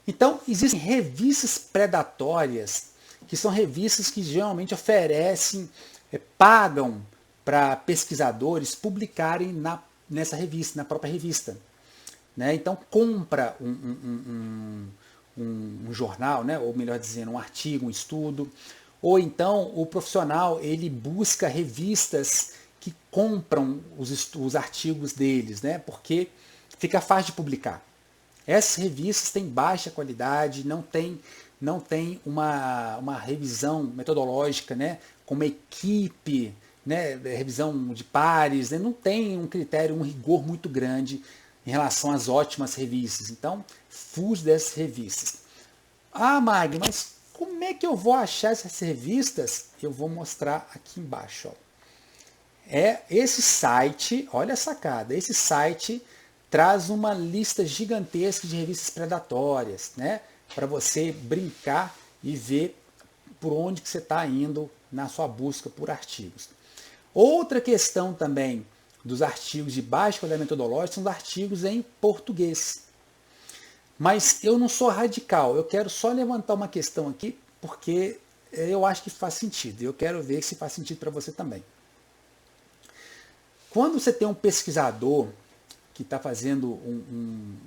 Então, existem revistas predatórias, que são revistas que geralmente oferecem, pagam para pesquisadores publicarem nessa revista, na própria revista. Né? Então, compra um jornal, né? Ou melhor dizendo, um artigo, um estudo, ou então o profissional ele busca revistas que compram os artigos deles, né? Porque fica fácil de publicar. Essas revistas têm baixa qualidade, não tem uma revisão metodológica, né? Com uma equipe, né? Revisão de pares, né? Não tem um critério, um rigor muito grande em relação às ótimas revistas. Então, fuja dessas revistas. Ah, Mag, mas como é que eu vou achar essas revistas? Eu vou mostrar aqui embaixo. Ó. Esse site, olha a sacada, esse site traz uma lista gigantesca de revistas predatórias, né? Para você brincar e ver por onde que você está indo na sua busca por artigos. Outra questão também dos artigos de baixa qualidade metodológica são os artigos em português. Mas eu não sou radical, eu quero só levantar uma questão aqui, porque eu acho que faz sentido, eu quero ver se faz sentido para você também. Quando você tem um pesquisador que está fazendo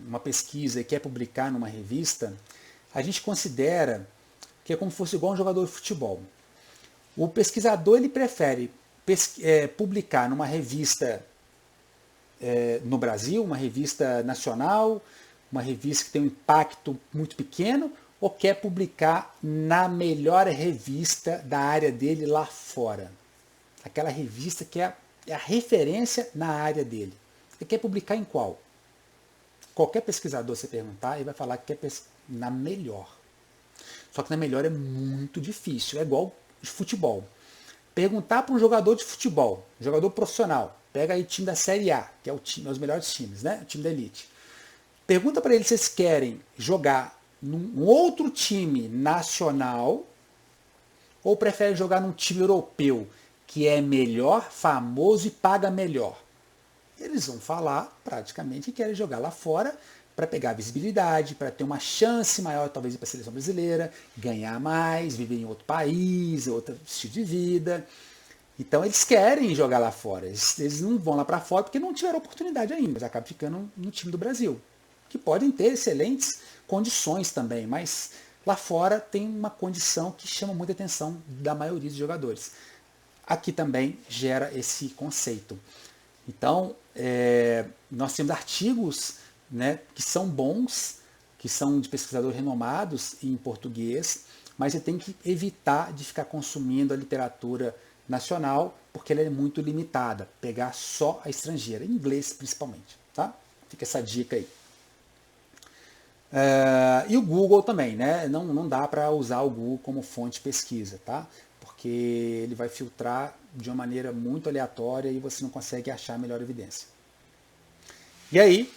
uma pesquisa e quer publicar numa revista, a gente considera que é como se fosse igual um jogador de futebol. O pesquisador ele prefere publicar numa revista no Brasil, uma revista nacional, uma revista que tem um impacto muito pequeno, ou quer publicar na melhor revista da área dele lá fora. Aquela revista que é a referência na área dele. Você quer publicar em qual? Qualquer pesquisador você perguntar, ele vai falar que quer na melhor. Só que na melhor é muito difícil, é igual de futebol. Perguntar para um jogador de futebol, jogador profissional, pega aí o time da Série A, que é os melhores times, né? O time da elite. Pergunta para eles se eles querem jogar num outro time nacional ou preferem jogar num time europeu, que é melhor, famoso e paga melhor. Eles vão falar praticamente que querem jogar lá fora para pegar visibilidade, para ter uma chance maior, talvez ir para a seleção brasileira, ganhar mais, viver em outro país, outro estilo de vida. Então eles querem jogar lá fora. Eles não vão lá para fora porque não tiveram oportunidade ainda, mas acabam ficando no time do Brasil, que podem ter excelentes condições também, mas lá fora tem uma condição que chama muita atenção da maioria dos jogadores. Aqui também gera esse conceito. Então, nós temos artigos, né, que são bons, que são de pesquisadores renomados em português, mas você tem que evitar de ficar consumindo a literatura nacional, porque ela é muito limitada. Pegar só a estrangeira, em inglês principalmente. Tá? Fica essa dica aí. E o Google também, né? Não dá para usar o Google como fonte de pesquisa, tá? Porque ele vai filtrar de uma maneira muito aleatória e você não consegue achar a melhor evidência. E aí,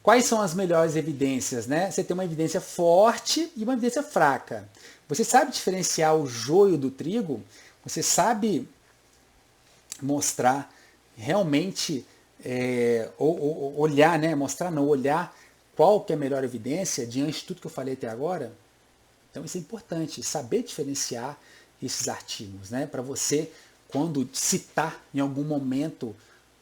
quais são as melhores evidências, né? Você tem uma evidência forte e uma evidência fraca. Você sabe diferenciar o joio do trigo? Você sabe mostrar realmente, olhar, né? Mostrar não, olhar qual que é a melhor evidência diante de tudo que eu falei até agora? Então isso é importante, saber diferenciar esses artigos, né? Para você, quando citar em algum momento,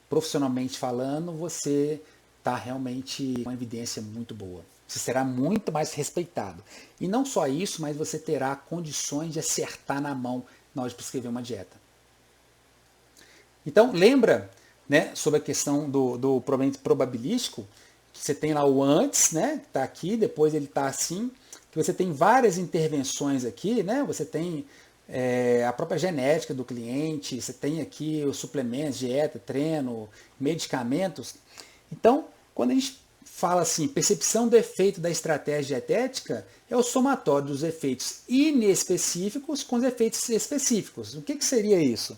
profissionalmente falando, você está realmente com uma evidência muito boa. Você será muito mais respeitado. E não só isso, mas você terá condições de acertar na mão na hora de prescrever uma dieta. Então, lembra, né, sobre a questão do probabilístico, que você tem lá o antes, né, que está aqui, depois ele está assim, que você tem várias intervenções aqui, né, você tem a própria genética do cliente, você tem aqui os suplementos, dieta, treino, medicamentos. Então, quando a gente fala assim, percepção do efeito da estratégia dietética, é o somatório dos efeitos inespecíficos com os efeitos específicos. O que seria isso?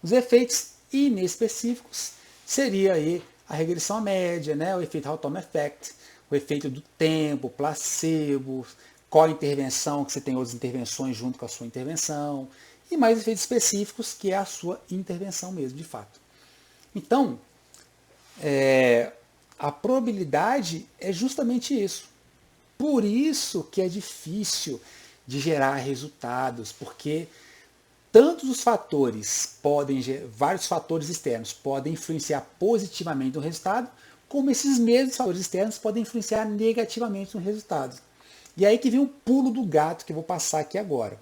Os efeitos inespecíficos seria aí a regressão à média, né? O efeito Hawthorne Effect, o efeito do tempo, placebo, qual intervenção, que você tem outras intervenções junto com a sua intervenção, e mais efeitos específicos, que é a sua intervenção mesmo, de fato. Então, a probabilidade é justamente isso. Por isso que é difícil de gerar resultados, porque tantos os fatores vários fatores externos podem influenciar positivamente no resultado, como esses mesmos fatores externos podem influenciar negativamente no resultado. E aí que vem o pulo do gato que eu vou passar aqui agora.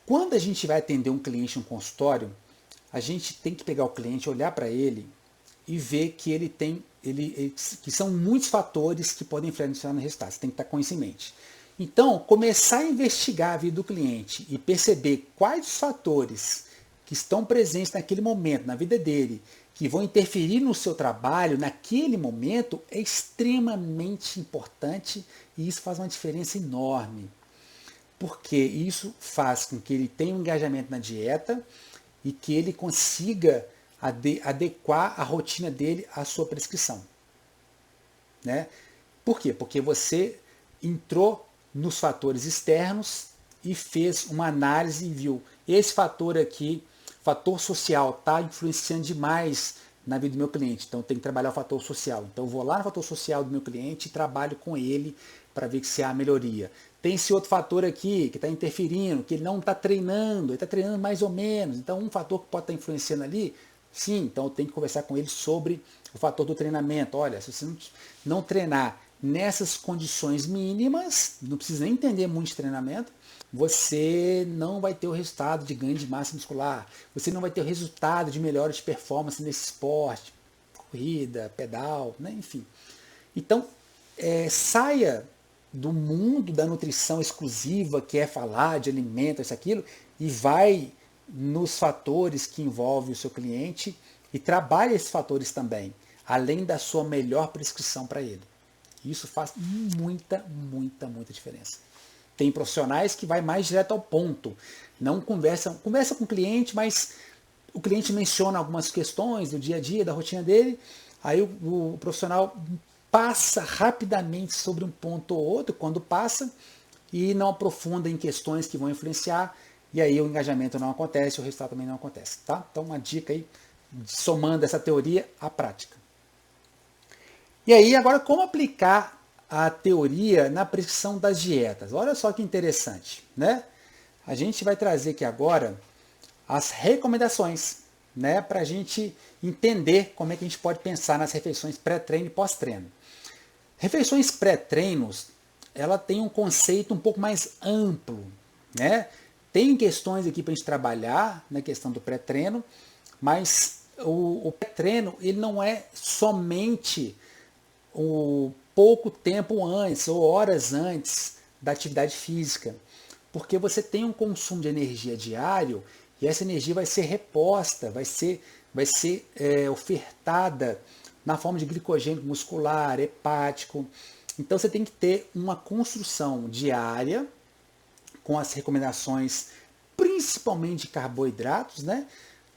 Quando a gente vai atender um cliente em um consultório, a gente tem que pegar o cliente, olhar para ele e ver que que são muitos fatores que podem influenciar no resultado. Você tem que estar com isso em mente. Então, começar a investigar a vida do cliente e perceber quais os fatores que estão presentes naquele momento, na vida dele, que vão interferir no seu trabalho naquele momento, é extremamente importante e isso faz uma diferença enorme. Porque isso faz com que ele tenha um engajamento na dieta e que ele consiga adequar a rotina dele à sua prescrição. Né? Por quê? Porque você entrou nos fatores externos e fez uma análise e viu esse fator aqui, fator social, está influenciando demais na vida do meu cliente, então tem que trabalhar o fator social. Então eu vou lá no fator social do meu cliente e trabalho com ele para ver se há melhoria. Tem esse outro fator aqui que está interferindo, que ele não está treinando, ele está treinando mais ou menos. Então um fator que pode estar influenciando ali, sim, então eu tenho que conversar com ele sobre o fator do treinamento. Olha, se você não treinar nessas condições mínimas, não precisa nem entender muito de treinamento, você não vai ter o resultado de ganho de massa muscular, você não vai ter o resultado de melhora de performance nesse esporte, corrida, pedal, né? Enfim. Então, saia do mundo da nutrição exclusiva, que é falar de alimento, isso, aquilo, e vai nos fatores que envolvem o seu cliente e trabalhe esses fatores também, além da sua melhor prescrição para ele. Isso faz muita, muita, muita diferença. Tem profissionais que vai mais direto ao ponto. Não conversa com o cliente, mas o cliente menciona algumas questões do dia a dia, da rotina dele, aí o profissional passa rapidamente sobre um ponto ou outro, quando passa, e não aprofunda em questões que vão influenciar, e aí o engajamento não acontece, o resultado também não acontece. Tá? Então uma dica aí, somando essa teoria à prática. E aí, agora, como aplicar a teoria na prescrição das dietas? Olha só que interessante, né? A gente vai trazer aqui agora as recomendações, né? Para a gente entender como é que a gente pode pensar nas refeições pré-treino e pós-treino. Refeições pré-treinos, ela tem um conceito um pouco mais amplo, né? Tem questões aqui para a gente trabalhar na questão do pré-treino, mas o pré-treino, ele não é somente o pouco tempo antes ou horas antes da atividade física, porque você tem um consumo de energia diário e essa energia vai ser reposta, vai ser ofertada na forma de glicogênio muscular, hepático. Então você tem que ter uma construção diária com as recomendações principalmente de carboidratos, né,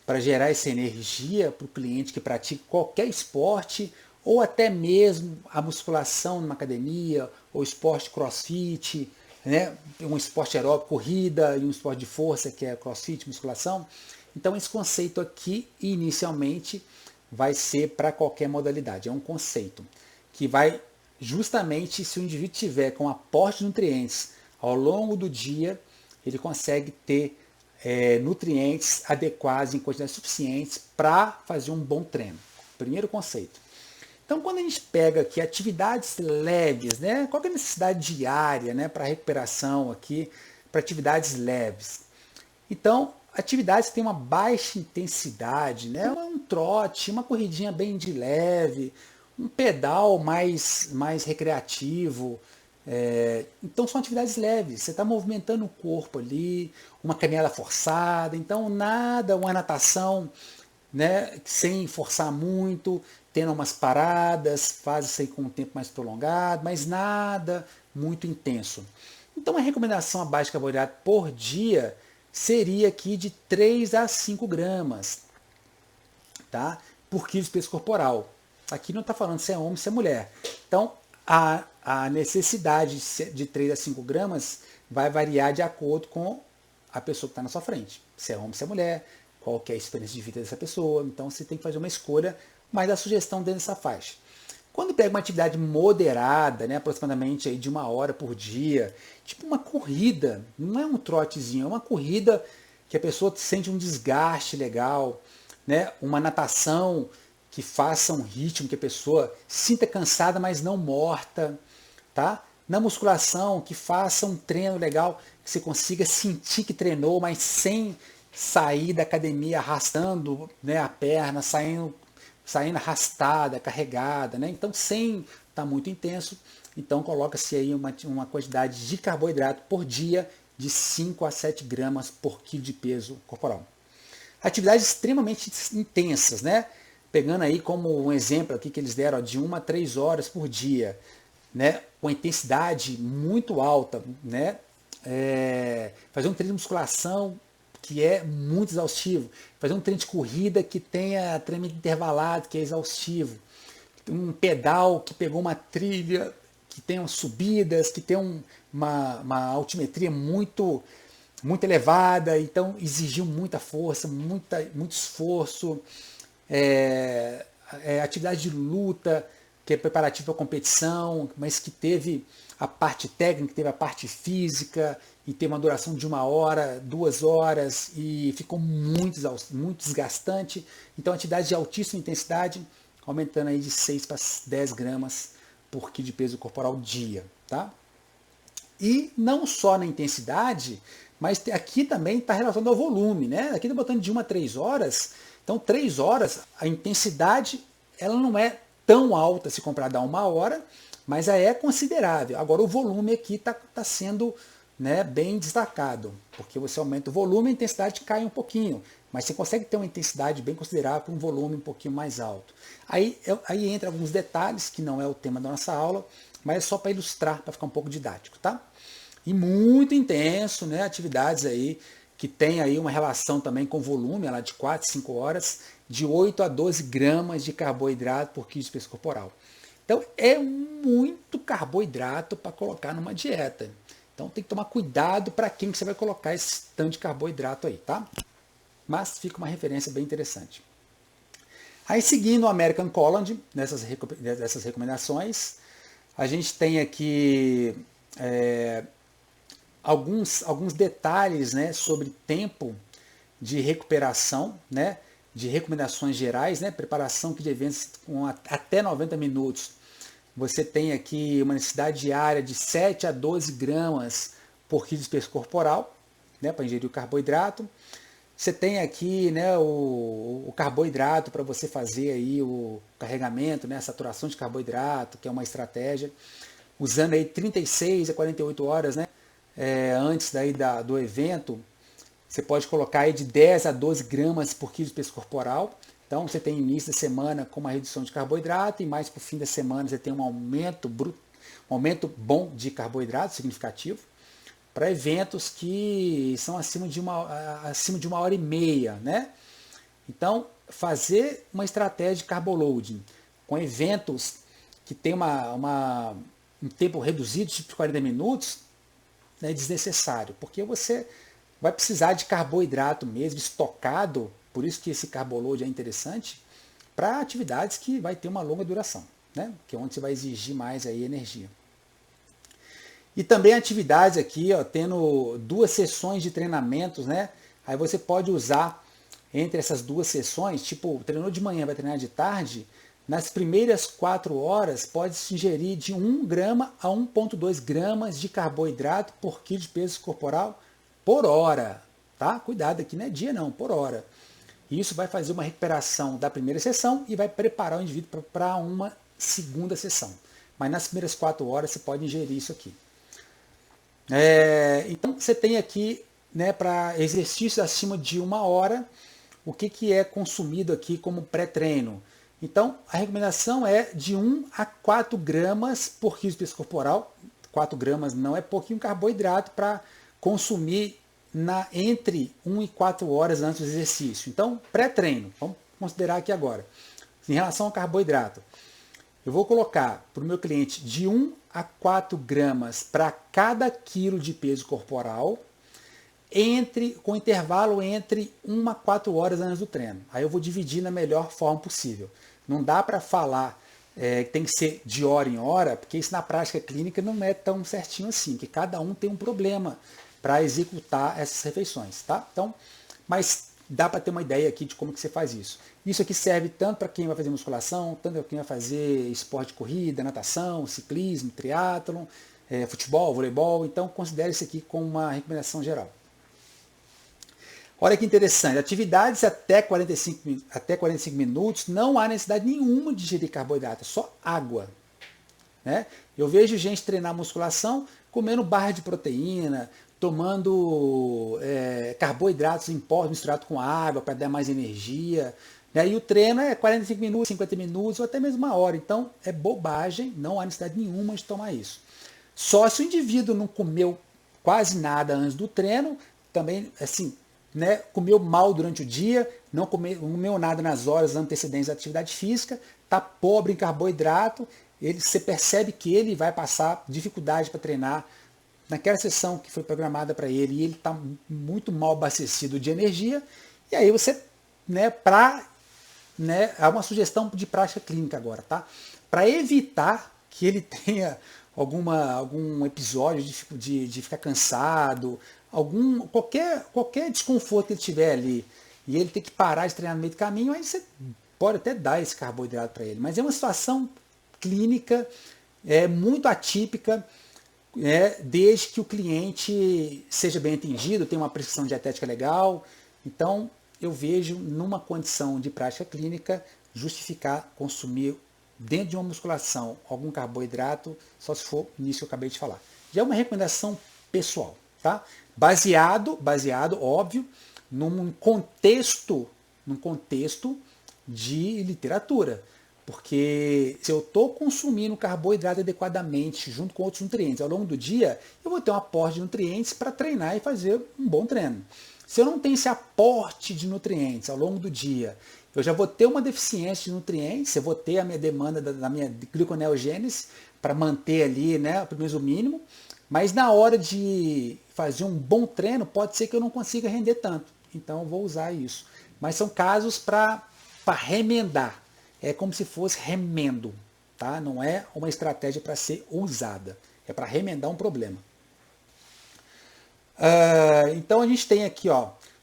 para gerar essa energia para o cliente que pratica qualquer esporte ou até mesmo a musculação numa academia, ou esporte crossfit, né? Um esporte aeróbico, corrida, e um esporte de força, que é crossfit, musculação. Então esse conceito aqui, inicialmente, vai ser para qualquer modalidade. É um conceito que vai justamente, se o indivíduo tiver com aporte de nutrientes ao longo do dia, ele consegue ter nutrientes adequados em quantidades suficientes para fazer um bom treino. Primeiro conceito. Então, quando a gente pega aqui atividades leves, né? Qual é a necessidade diária, né, para recuperação aqui, para atividades leves? Então, atividades que têm uma baixa intensidade, né? Um trote, uma corridinha bem de leve, um pedal mais recreativo, Então são atividades leves, você está movimentando o corpo ali, uma caminhada forçada, então nada, uma natação, né, sem forçar muito, tendo umas paradas, faz isso aí com um tempo mais prolongado, mas nada muito intenso. Então a recomendação abaixo de carboidrato por dia seria aqui de 3 a 5 gramas, tá? Por quilo de peso corporal. Aqui não está falando se é homem ou se é mulher. Então, a necessidade de 3 a 5 gramas vai variar de acordo com a pessoa que está na sua frente. Se é homem ou se é mulher, qual que é a experiência de vida dessa pessoa. Então, você tem que fazer uma escolha, mas a sugestão dentro dessa faixa. Quando pega uma atividade moderada, né, aproximadamente aí de 1 hora por dia, tipo uma corrida, não é um trotezinho, é uma corrida que a pessoa sente um desgaste legal, né, uma natação que faça um ritmo que a pessoa sinta cansada, mas não morta, tá? Na musculação, que faça um treino legal, que você consiga sentir que treinou, mas sem sair da academia arrastando, né, a perna, saindo arrastada, carregada, né? Então sem estar muito intenso, então coloca-se aí uma quantidade de carboidrato por dia de 5 a 7 gramas por quilo de peso corporal. Atividades extremamente intensas, né? Pegando aí como um exemplo aqui que eles deram, ó, de 1 a 3 horas por dia, né? Com intensidade muito alta, né? Fazer um treino de musculação que é muito exaustivo, fazer um treino de corrida que tenha treinamento intervalado, que é exaustivo, um pedal que pegou uma trilha, que tenha subidas, que tenha uma altimetria muito elevada, então exigiu muita força, muito esforço, atividade de luta, que é preparativo para a competição, mas que teve a parte técnica, teve a parte física, e tem uma duração de 1 hora, 2 horas, e ficou muito desgastante. Então, atividade de altíssima intensidade, aumentando aí de 6 para 10 gramas por quilo de peso corporal dia, tá? E não só na intensidade, mas aqui também está relacionado ao volume, né? Aqui está botando de 1 a 3 horas, então 3 horas, a intensidade ela não é tão alta se comparada a 1 hora, mas é considerável. Agora o volume aqui está sendo, né, bem destacado, porque você aumenta o volume, a intensidade cai um pouquinho, mas você consegue ter uma intensidade bem considerável com um volume um pouquinho mais alto. Aí entra alguns detalhes, que não é o tema da nossa aula, mas é só para ilustrar, para ficar um pouco didático, tá? E muito intenso, né, atividades aí que tem aí uma relação também com volume, ela de 4, 5 horas, de 8 a 12 gramas de carboidrato por quilo de peso corporal. Então é muito carboidrato para colocar numa dieta. Então tem que tomar cuidado para quem que você vai colocar esse tanto de carboidrato aí, tá? Mas fica uma referência bem interessante. Aí seguindo o American College, nessas recomendações, a gente tem aqui alguns detalhes, né, sobre tempo de recuperação, né, de recomendações gerais, né, preparação de eventos com até 90 minutos. Você tem aqui uma necessidade diária de 7 a 12 gramas por quilo de peso corporal, né, para ingerir o carboidrato. Você tem aqui, né, o carboidrato para você fazer aí o carregamento, né, a saturação de carboidrato, que é uma estratégia, usando aí 36 a 48 horas, né, antes daí do evento. Você pode colocar aí de 10 a 12 gramas por quilo de peso corporal. Então você tem início da semana com uma redução de carboidrato e mais para o fim da semana você tem um aumento bom de carboidrato significativo para eventos que são acima de 1 hora e meia, né? Então fazer uma estratégia de carboloading com eventos que tem um tempo reduzido, tipo 40 minutos, é desnecessário, porque você vai precisar de carboidrato mesmo, estocado, por isso que esse carboload é interessante, para atividades que vai ter uma longa duração, né? Que é onde você vai exigir mais aí energia. E também atividades aqui, ó, tendo 2 sessões de treinamentos, né? Aí você pode usar entre essas 2 sessões, tipo, treinou de manhã, vai treinar de tarde, nas primeiras 4 horas pode se ingerir de 1 grama a 1,2 gramas de carboidrato por quilo de peso corporal por hora, tá? Cuidado aqui, não é dia não, por hora. Isso vai fazer uma recuperação da primeira sessão e vai preparar o indivíduo para uma segunda sessão. mas nas primeiras 4 horas você pode ingerir isso aqui. Então você tem aqui, né, para exercícios acima de 1 hora, o que é consumido aqui como pré-treino. Então a recomendação é de 1 a 4 gramas por quilo de peso corporal. 4 gramas não é pouquinho carboidrato para consumir entre 1 e 4 horas antes do exercício. Então, pré-treino, vamos considerar aqui agora. Em relação ao carboidrato, eu vou colocar para o meu cliente de 1 a 4 gramas para cada quilo de peso corporal, com intervalo entre 1 a 4 horas antes do treino. Aí eu vou dividir na melhor forma possível. Não dá para falar que tem que ser de hora em hora, porque isso na prática clínica não é tão certinho assim, que cada um tem um problema para executar essas refeições, tá? Então, mas dá para ter uma ideia aqui de como que você faz isso. Isso aqui serve tanto para quem vai fazer musculação, tanto para quem vai fazer esporte de corrida, natação, ciclismo, triatlon, futebol, voleibol. Então, considere isso aqui como uma recomendação geral. Olha que interessante, atividades até 45 minutos, não há necessidade nenhuma de ingerir carboidrato, só água. Né? Eu vejo gente treinar musculação comendo barra de proteína, tomando carboidratos em pó misturado com água para dar mais energia. Né? E o treino é 45 minutos, 50 minutos ou até mesmo 1 hora. Então é bobagem, não há necessidade nenhuma de tomar isso. Só se o indivíduo não comeu quase nada antes do treino, também assim, né, comeu mal durante o dia, não comeu nada nas horas antecedentes da atividade física, está pobre em carboidrato, você percebe que ele vai passar dificuldade para treinar naquela sessão que foi programada para ele, e ele está muito mal abastecido de energia, e aí você, há uma sugestão de prática clínica agora, tá? Para evitar que ele tenha algum episódio de ficar cansado, qualquer desconforto que ele tiver ali, e ele ter que parar de treinar no meio do caminho, aí você pode até dar esse carboidrato para ele. Mas é uma situação clínica muito atípica, desde que o cliente seja bem atendido, tenha uma prescrição dietética legal. Então, eu vejo numa condição de prática clínica justificar consumir dentro de uma musculação algum carboidrato, só se for nisso que eu acabei de falar. Já é uma recomendação pessoal, tá? Baseado, óbvio, num contexto de literatura. Porque se eu estou consumindo carboidrato adequadamente junto com outros nutrientes ao longo do dia, eu vou ter um aporte de nutrientes para treinar e fazer um bom treino. Se eu não tenho esse aporte de nutrientes ao longo do dia, eu já vou ter uma deficiência de nutrientes, eu vou ter a minha demanda da minha gliconeogênese para manter ali, né, pelo menos o mínimo, mas na hora de fazer um bom treino, pode ser que eu não consiga render tanto. Então eu vou usar isso. Mas são casos para remendar. É como se fosse remendo, tá? Não é uma estratégia para ser usada. É para remendar um problema. Então a gente tem aqui,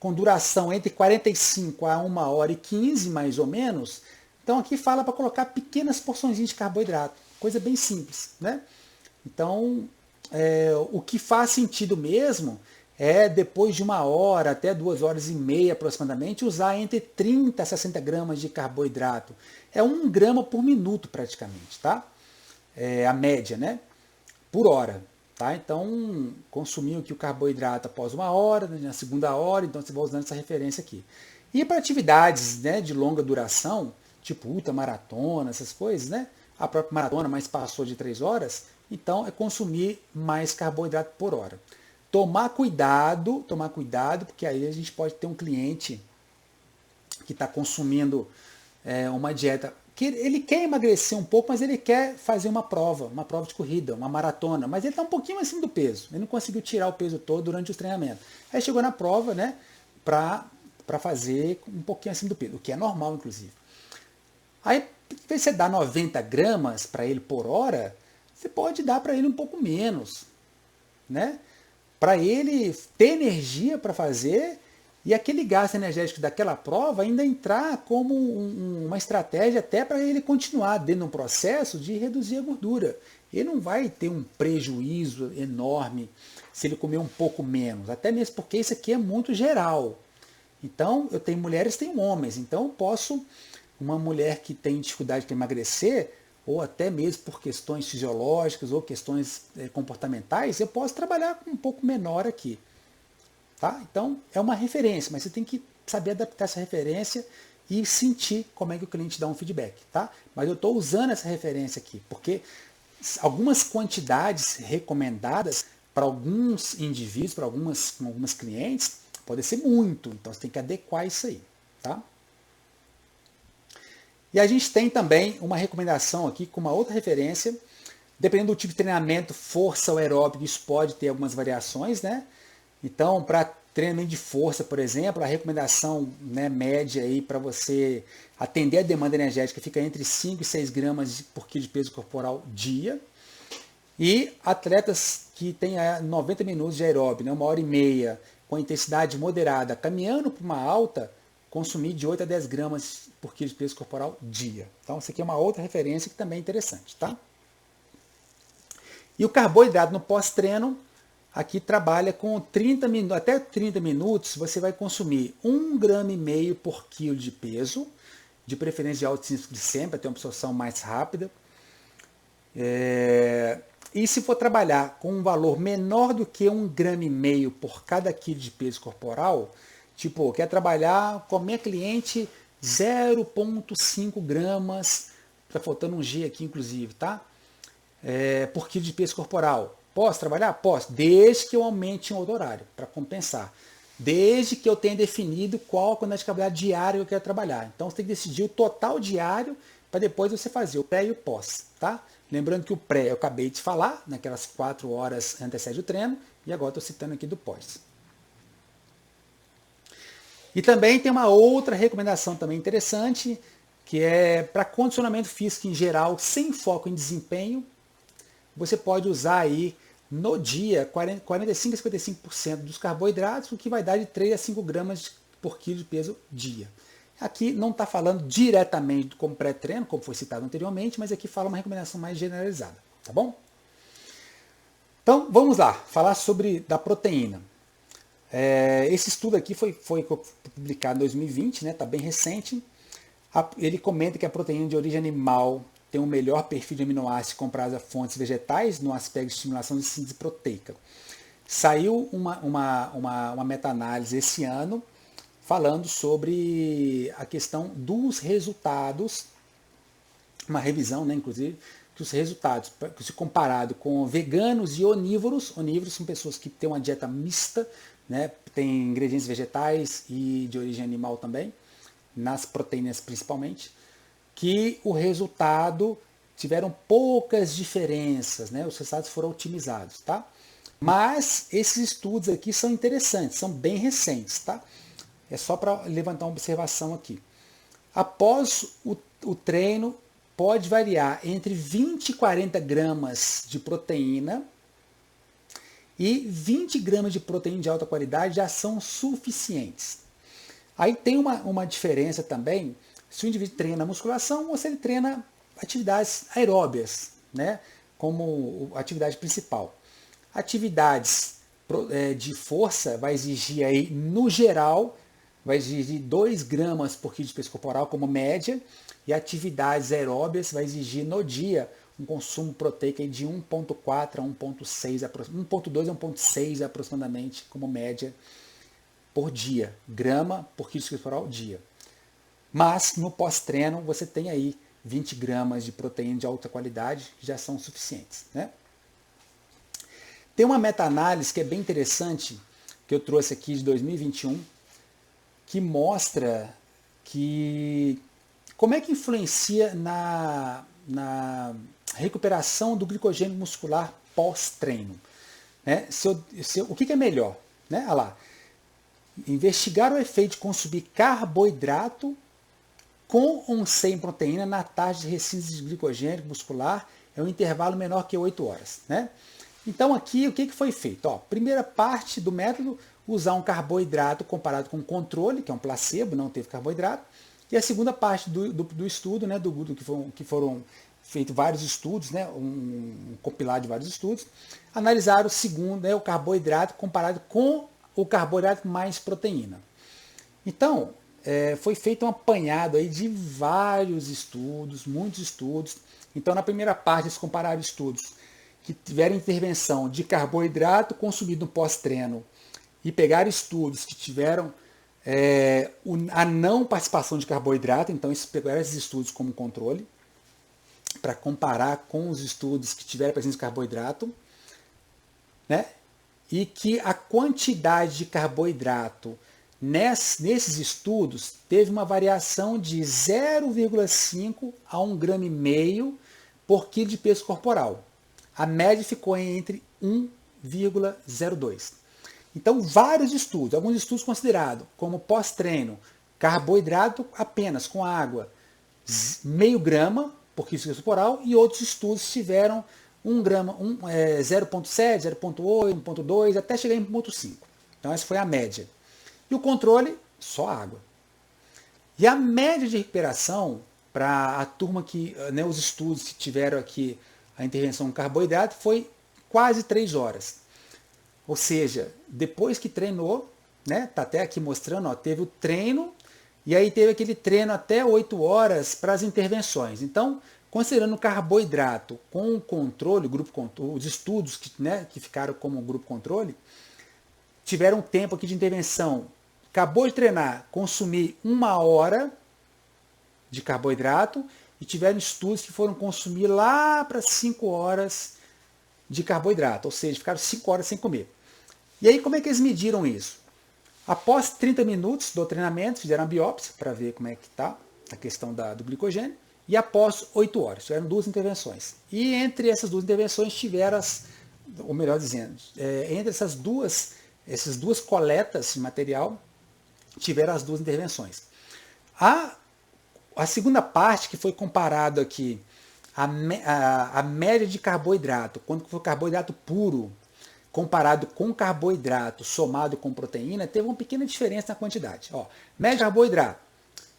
com duração entre 45 a 1h15, mais ou menos. Então aqui fala para colocar pequenas porções de carboidrato. Coisa bem simples, né? Então, o que faz sentido mesmo é, depois de 1 hora até 2h30 aproximadamente, usar entre 30 a 60 gramas de carboidrato. É 1 grama por minuto praticamente, tá? A média, né? Por hora. Tá? Então, consumir aqui o carboidrato após 1 hora, na segunda hora, então você vai usando essa referência aqui. E para atividades, né, de longa duração, tipo ultramaratona, essas coisas, né? A própria maratona, mas passou de 3 horas, então é consumir mais carboidrato por hora. Tomar cuidado, porque aí a gente pode ter um cliente que está consumindo uma dieta que ele quer emagrecer um pouco, mas ele quer fazer uma prova de corrida, uma maratona, mas ele está um pouquinho acima do peso. Ele não conseguiu tirar o peso todo durante os treinamentos. Aí chegou na prova, né, para fazer um pouquinho acima do peso, o que é normal, inclusive. Aí, se você dá 90 gramas para ele por hora, você pode dar para ele um pouco menos, né? Para ele ter energia para fazer e aquele gasto energético daquela prova ainda entrar como uma estratégia até para ele continuar dentro de um processo de reduzir a gordura. Ele não vai ter um prejuízo enorme se ele comer um pouco menos, até mesmo porque isso aqui é muito geral. Então, eu tenho mulheres, tenho homens, então eu posso, uma mulher que tem dificuldade para emagrecer, ou até mesmo por questões fisiológicas ou questões comportamentais, eu posso trabalhar com um pouco menor aqui. Tá? Então, é uma referência, mas você tem que saber adaptar essa referência e sentir como é que o cliente dá um feedback. Tá? Mas eu estou usando essa referência aqui, porque algumas quantidades recomendadas para alguns indivíduos, para algumas clientes, pode ser muito. Então, você tem que adequar isso aí. Tá? E a gente tem também uma recomendação aqui com uma outra referência. Dependendo do tipo de treinamento, força ou aeróbico, isso pode ter algumas variações, né? Então, para treinamento de força, por exemplo, a recomendação, né, média aí para você atender a demanda energética fica entre 5 e 6 gramas por quilo de peso corporal dia. E atletas que têm 90 minutos de aeróbio, né, 1h30, com intensidade moderada, caminhando para uma alta, consumir de 8 a 10 gramas por quilo de peso corporal dia. Então, isso aqui é uma outra referência que também é interessante, tá? E o carboidrato no pós-treino, aqui trabalha com 30 minutos, até 30 minutos, você vai consumir 1,5 gramas por quilo de peso, de preferência de alto índice glicêmico, para ter uma absorção mais rápida. E se for trabalhar com um valor menor do que 1,5 gramas por cada quilo de peso corporal, tipo, quer trabalhar com a minha cliente 0,5 gramas, está faltando um G aqui inclusive, tá? Por quilo de peso corporal. Posso trabalhar? Posso, desde que eu aumente um outro horário, para compensar. Desde que eu tenha definido qual a quantidade de carboidrato diária que eu quero trabalhar. Então você tem que decidir o total diário para depois você fazer o pré e o pós. Tá? Lembrando que o pré eu acabei de falar, naquelas 4 horas antecede o treino, e agora estou citando aqui do pós. E também tem uma outra recomendação também interessante, que é para condicionamento físico em geral, sem foco em desempenho, você pode usar aí no dia 45 a 55% dos carboidratos, o que vai dar de 3 a 5 gramas por quilo de peso dia. Aqui não está falando diretamente como pré-treino, como foi citado anteriormente, mas aqui fala uma recomendação mais generalizada, tá bom? Então, vamos lá, falar sobre da proteína. Esse estudo aqui foi publicado em 2020, né? Está bem recente. Ele comenta que a proteína de origem animal tem um melhor perfil de aminoácidos comparado a fontes vegetais no aspecto de estimulação de síntese proteica. Saiu uma meta-análise esse ano falando sobre a questão dos resultados, uma revisão, né, inclusive, que os resultados, se comparado com veganos e onívoros são pessoas que têm uma dieta mista, né, tem ingredientes vegetais e de origem animal também, nas proteínas principalmente, que o resultado tiveram poucas diferenças, né? Os resultados foram otimizados, tá? Mas esses estudos aqui são interessantes, são bem recentes, tá? É só para levantar uma observação aqui. Após o treino, pode variar entre 20 e 40 gramas de proteína e 20 gramas de proteína de alta qualidade já são suficientes. Aí tem uma diferença também, se o indivíduo treina musculação ou se ele treina atividades aeróbias, né, como atividade principal. Atividades de força vai exigir aí, no geral, vai exigir 2 gramas por quilo de peso corporal como média, e atividades aeróbias vai exigir no dia um consumo proteico de 1,4 a 1,6, 1,2 a 1,6 aproximadamente como média por dia, grama por quilo de peso corporal dia. Mas no pós-treino você tem aí 20 gramas de proteína de alta qualidade que já são suficientes, né? Tem uma meta-análise que é bem interessante, que eu trouxe aqui de 2021, que mostra que como é que influencia na recuperação do glicogênio muscular pós-treino. Né? O que é melhor? Né? Olha lá. Investigar o efeito de consumir carboidrato com ou sem proteína na taxa de ressíntese de glicogênio muscular é um intervalo menor que 8 horas. Né? Então aqui o que foi feito? Ó, primeira parte do método, usar um carboidrato comparado com controle, que é um placebo, não teve carboidrato. E a segunda parte do estudo, né, que foram feitos vários estudos, né, um compilado de vários estudos, analisaram o segundo, né, o carboidrato comparado com o carboidrato mais proteína. Então, foi feito um apanhado aí de vários estudos, muitos estudos, Então, na primeira parte, eles compararam estudos que tiveram intervenção de carboidrato consumido no pós-treino e pegaram estudos que tiveram a não participação de carboidrato, então eles pegaram esses estudos como controle, para comparar com os estudos que tiveram presença de carboidrato, né? E que a quantidade de carboidrato nesses estudos teve uma variação de 0,5 a 1,5 grama por quilo de peso corporal. A média ficou entre 1,02. Então, vários estudos, alguns estudos considerados como pós-treino, carboidrato apenas com água, 0,5 grama por quilo de peso corporal, e outros estudos tiveram 1 grama, 0,7, 0,8, 1,2, até chegar em 1,5. Então, essa foi a média. E o controle, só água. E a média de recuperação para a turma que, né, os estudos que tiveram aqui a intervenção com carboidrato foi quase 3 horas. Ou seja, depois que treinou, né, tá até aqui mostrando, ó, teve o treino e aí teve aquele treino até 8 horas para as intervenções. Então, considerando o carboidrato com o controle, os estudos que ficaram como grupo controle, tiveram um tempo aqui de intervenção. Acabou de treinar, consumir 1 hora de carboidrato e tiveram estudos que foram consumir lá para 5 horas de carboidrato, ou seja, ficaram 5 horas sem comer. E aí, como é que eles mediram isso? Após 30 minutos do treinamento, fizeram a biópsia para ver como é que está a questão do glicogênio, e após 8 horas, tiveram 2 intervenções. E entre essas 2 intervenções tiveram, ou melhor dizendo, entre essas duas coletas de material, tiveram as 2 intervenções. A segunda parte, que foi comparado aqui, a média de carboidrato, quando foi carboidrato puro, comparado com carboidrato somado com proteína, teve uma pequena diferença na quantidade. Ó, média de carboidrato,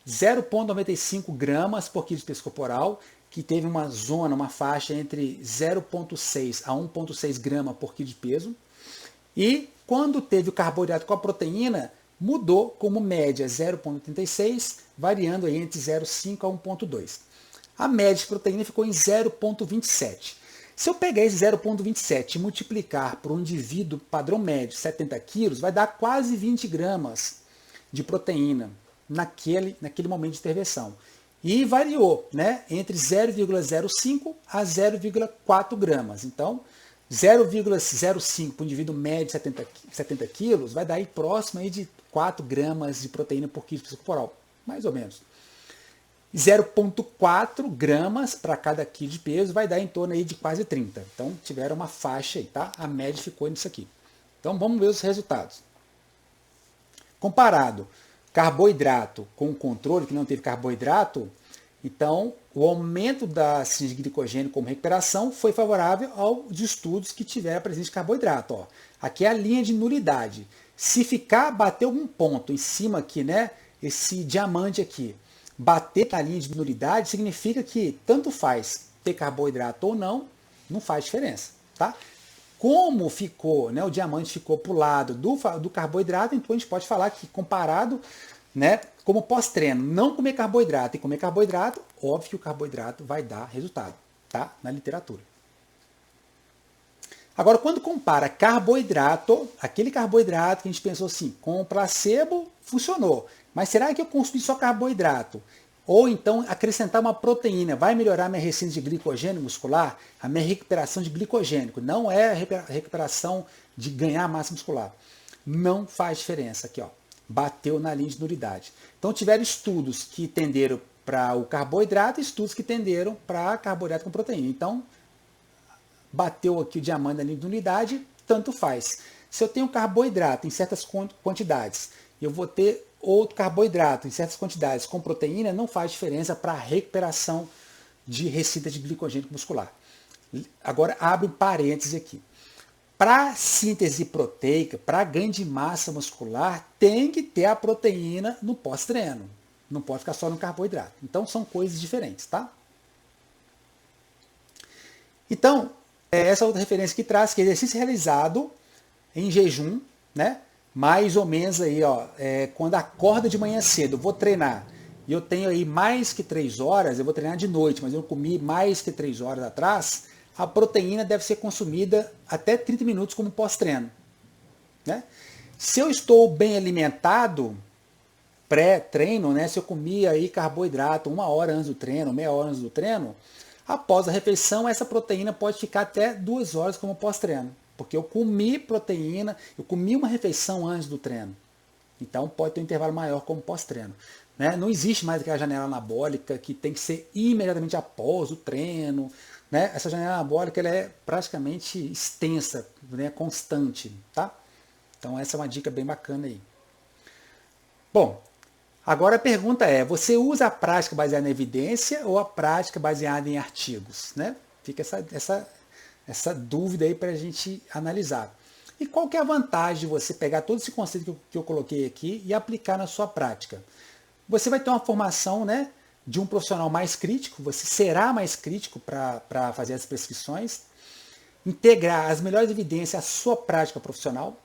0,95 gramas por quilo de peso corporal, que teve uma faixa entre 0,6 a 1,6 grama por quilo de peso. E quando teve o carboidrato com a proteína, mudou como média 0,36, variando aí entre 0,5 a 1,2. A média de proteína ficou em 0,27. Se eu pegar esse 0,27 e multiplicar por um indivíduo padrão médio, 70 quilos, vai dar quase 20 gramas de proteína naquele momento de intervenção. E variou, né, entre 0,05 a 0,4 gramas. Então, 0,05 para o indivíduo médio de 70 quilos vai dar aí próximo aí de 4 gramas de proteína por quilo de peso corporal, mais ou menos. 0,4 gramas para cada quilo de peso vai dar em torno aí de quase 30. Então, tiveram uma faixa aí, tá? A média ficou nisso aqui. Então, vamos ver os resultados. Comparado carboidrato com o controle, que não teve carboidrato, então, o aumento da síntese de glicogênio como recuperação foi favorável aos estudos que tiveram a presença de carboidrato. Ó. Aqui é a linha de nulidade. Se bater algum ponto em cima aqui, né, esse diamante aqui, bater na linha de nulidade, significa que tanto faz ter carboidrato ou não, não faz diferença. Tá? Como ficou, né, o diamante ficou para o lado do carboidrato, então a gente pode falar que comparado, né, como pós-treino, não comer carboidrato e comer carboidrato, óbvio que o carboidrato vai dar resultado, tá? Na literatura. Agora, quando compara carboidrato, aquele carboidrato que a gente pensou assim, com placebo, funcionou. Mas será que eu consumi só carboidrato? Ou então acrescentar uma proteína, vai melhorar minha ressíntese de glicogênio muscular? A minha recuperação de glicogênico, não é a recuperação de ganhar massa muscular. Não faz diferença aqui, ó. Bateu na linha de nulidade. Então tiveram estudos que tenderam para o carboidrato e estudos que tenderam para carboidrato com proteína. Então, bateu aqui o diamante na linha de nulidade, tanto faz. Se eu tenho carboidrato em certas quantidades e eu vou ter outro carboidrato em certas quantidades com proteína, não faz diferença para a recuperação de ressíntese de glicogênio muscular. Agora, abre um parêntese aqui. Para síntese proteica, para ganho de massa muscular, tem que ter a proteína no pós-treino. Não pode ficar só no carboidrato. Então, são coisas diferentes, tá? Então, essa outra referência que traz, que é exercício realizado em jejum, né? Mais ou menos aí, ó, quando acorda de manhã cedo, vou treinar. e eu tenho aí mais que 3 horas, eu vou treinar de noite, mas eu comi mais que 3 horas atrás, a proteína deve ser consumida até 30 minutos como pós-treino. Né? Se eu estou bem alimentado, pré-treino, né? Se eu comi aí carboidrato 1 hora antes do treino, meia hora antes do treino, após a refeição, essa proteína pode ficar até 2 horas como pós-treino. Porque eu comi proteína, eu comi uma refeição antes do treino. Então pode ter um intervalo maior como pós-treino. Né? Não existe mais aquela janela anabólica que tem que ser imediatamente após o treino. Né? Essa janela anabólica ela é praticamente extensa, né? Constante. Tá? Então essa é uma dica bem bacana aí. Bom, agora a pergunta é, você usa a prática baseada em evidência ou a prática baseada em artigos? Né? Fica essa dúvida aí para a gente analisar. E qual que é a vantagem de você pegar todo esse conceito que eu coloquei aqui e aplicar na sua prática? Você vai ter uma formação, né, de um profissional mais crítico, você será mais crítico para fazer as prescrições, integrar as melhores evidências à sua prática profissional,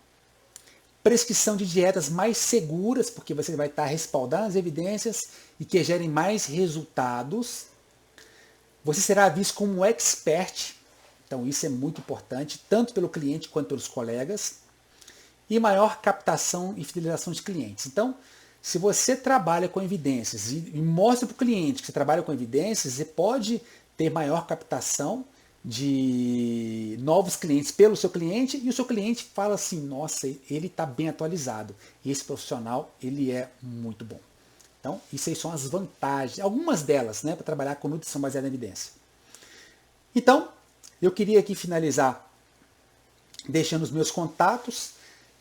prescrição de dietas mais seguras, porque você vai estar respaldando as evidências e que gerem mais resultados. Você será visto como um expert, então isso é muito importante, tanto pelo cliente quanto pelos colegas. E maior captação e fidelização de clientes. Então, se você trabalha com evidências e mostra para o cliente que você trabalha com evidências, você pode ter maior captação de novos clientes pelo seu cliente e o seu cliente fala assim, nossa, ele está bem atualizado, esse profissional ele é muito bom. Então, isso aí são as vantagens, algumas delas, né, para trabalhar com nutrição baseada em evidência. Então, eu queria aqui finalizar deixando os meus contatos.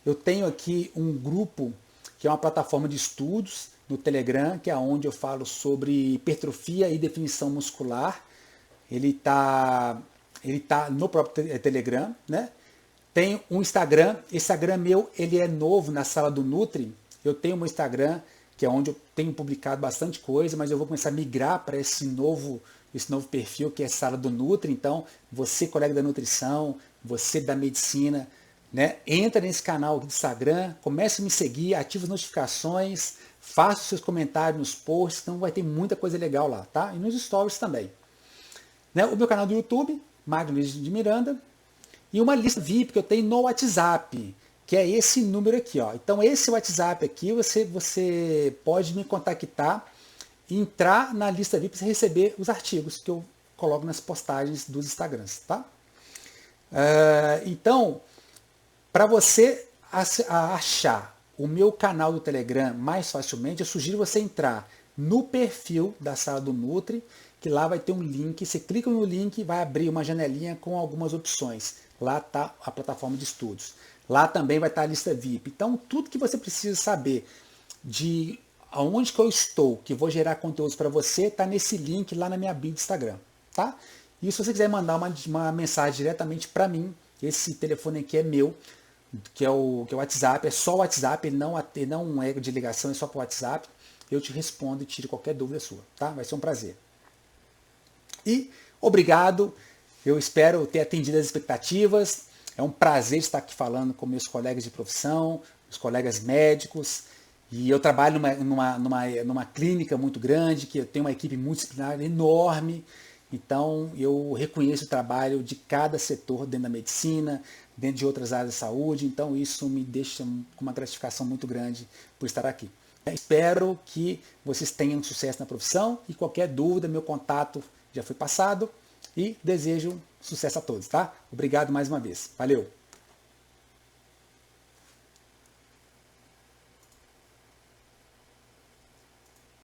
Eu tenho aqui um grupo que é uma plataforma de estudos no Telegram, que é onde eu falo sobre hipertrofia e definição muscular. Ele tá no próprio Telegram, né? Tem um Instagram. Esse Instagram meu, ele é novo na sala do Nutri. Eu tenho um Instagram, que é onde eu tenho publicado bastante coisa, mas eu vou começar a migrar para esse novo perfil, que é a sala do Nutri. Então, você, colega da nutrição, você da medicina, né? Entra nesse canal aqui do Instagram, comece a me seguir, ative as notificações, faça os seus comentários nos posts, então vai ter muita coisa legal lá, tá? E nos stories também. Né? O meu canal do YouTube, Magno Luiz de Miranda, e uma lista VIP que eu tenho no WhatsApp, que é esse número aqui, ó. Então esse WhatsApp aqui, você pode me contactar e entrar na lista VIP para receber os artigos que eu coloco nas postagens dos Instagrams, tá? Então, para você achar o meu canal do Telegram mais facilmente, eu sugiro você entrar no perfil da Sala do Nutri, que lá vai ter um link. Você clica no link e vai abrir uma janelinha com algumas opções. Lá está a plataforma de estudos. Lá também vai estar a lista VIP. Então, tudo que você precisa saber de aonde que eu estou, que vou gerar conteúdos para você, está nesse link lá na minha bio do Instagram. Tá? E se você quiser mandar uma mensagem diretamente para mim, esse telefone aqui é meu, que é o WhatsApp, é só o WhatsApp, ele não é de ligação, é só para o WhatsApp. Eu te respondo e tiro qualquer dúvida sua, tá? Vai ser um prazer. E obrigado, eu espero ter atendido as expectativas. É um prazer estar aqui falando com meus colegas de profissão, os colegas médicos. E eu trabalho numa clínica muito grande, que eu tenho uma equipe multidisciplinar enorme. Então, eu reconheço o trabalho de cada setor dentro da medicina, dentro de outras áreas de saúde. Então, isso me deixa com uma gratificação muito grande por estar aqui. Espero que vocês tenham sucesso na profissão e qualquer dúvida, meu contato já foi passado e desejo sucesso a todos, tá? Obrigado mais uma vez. Valeu!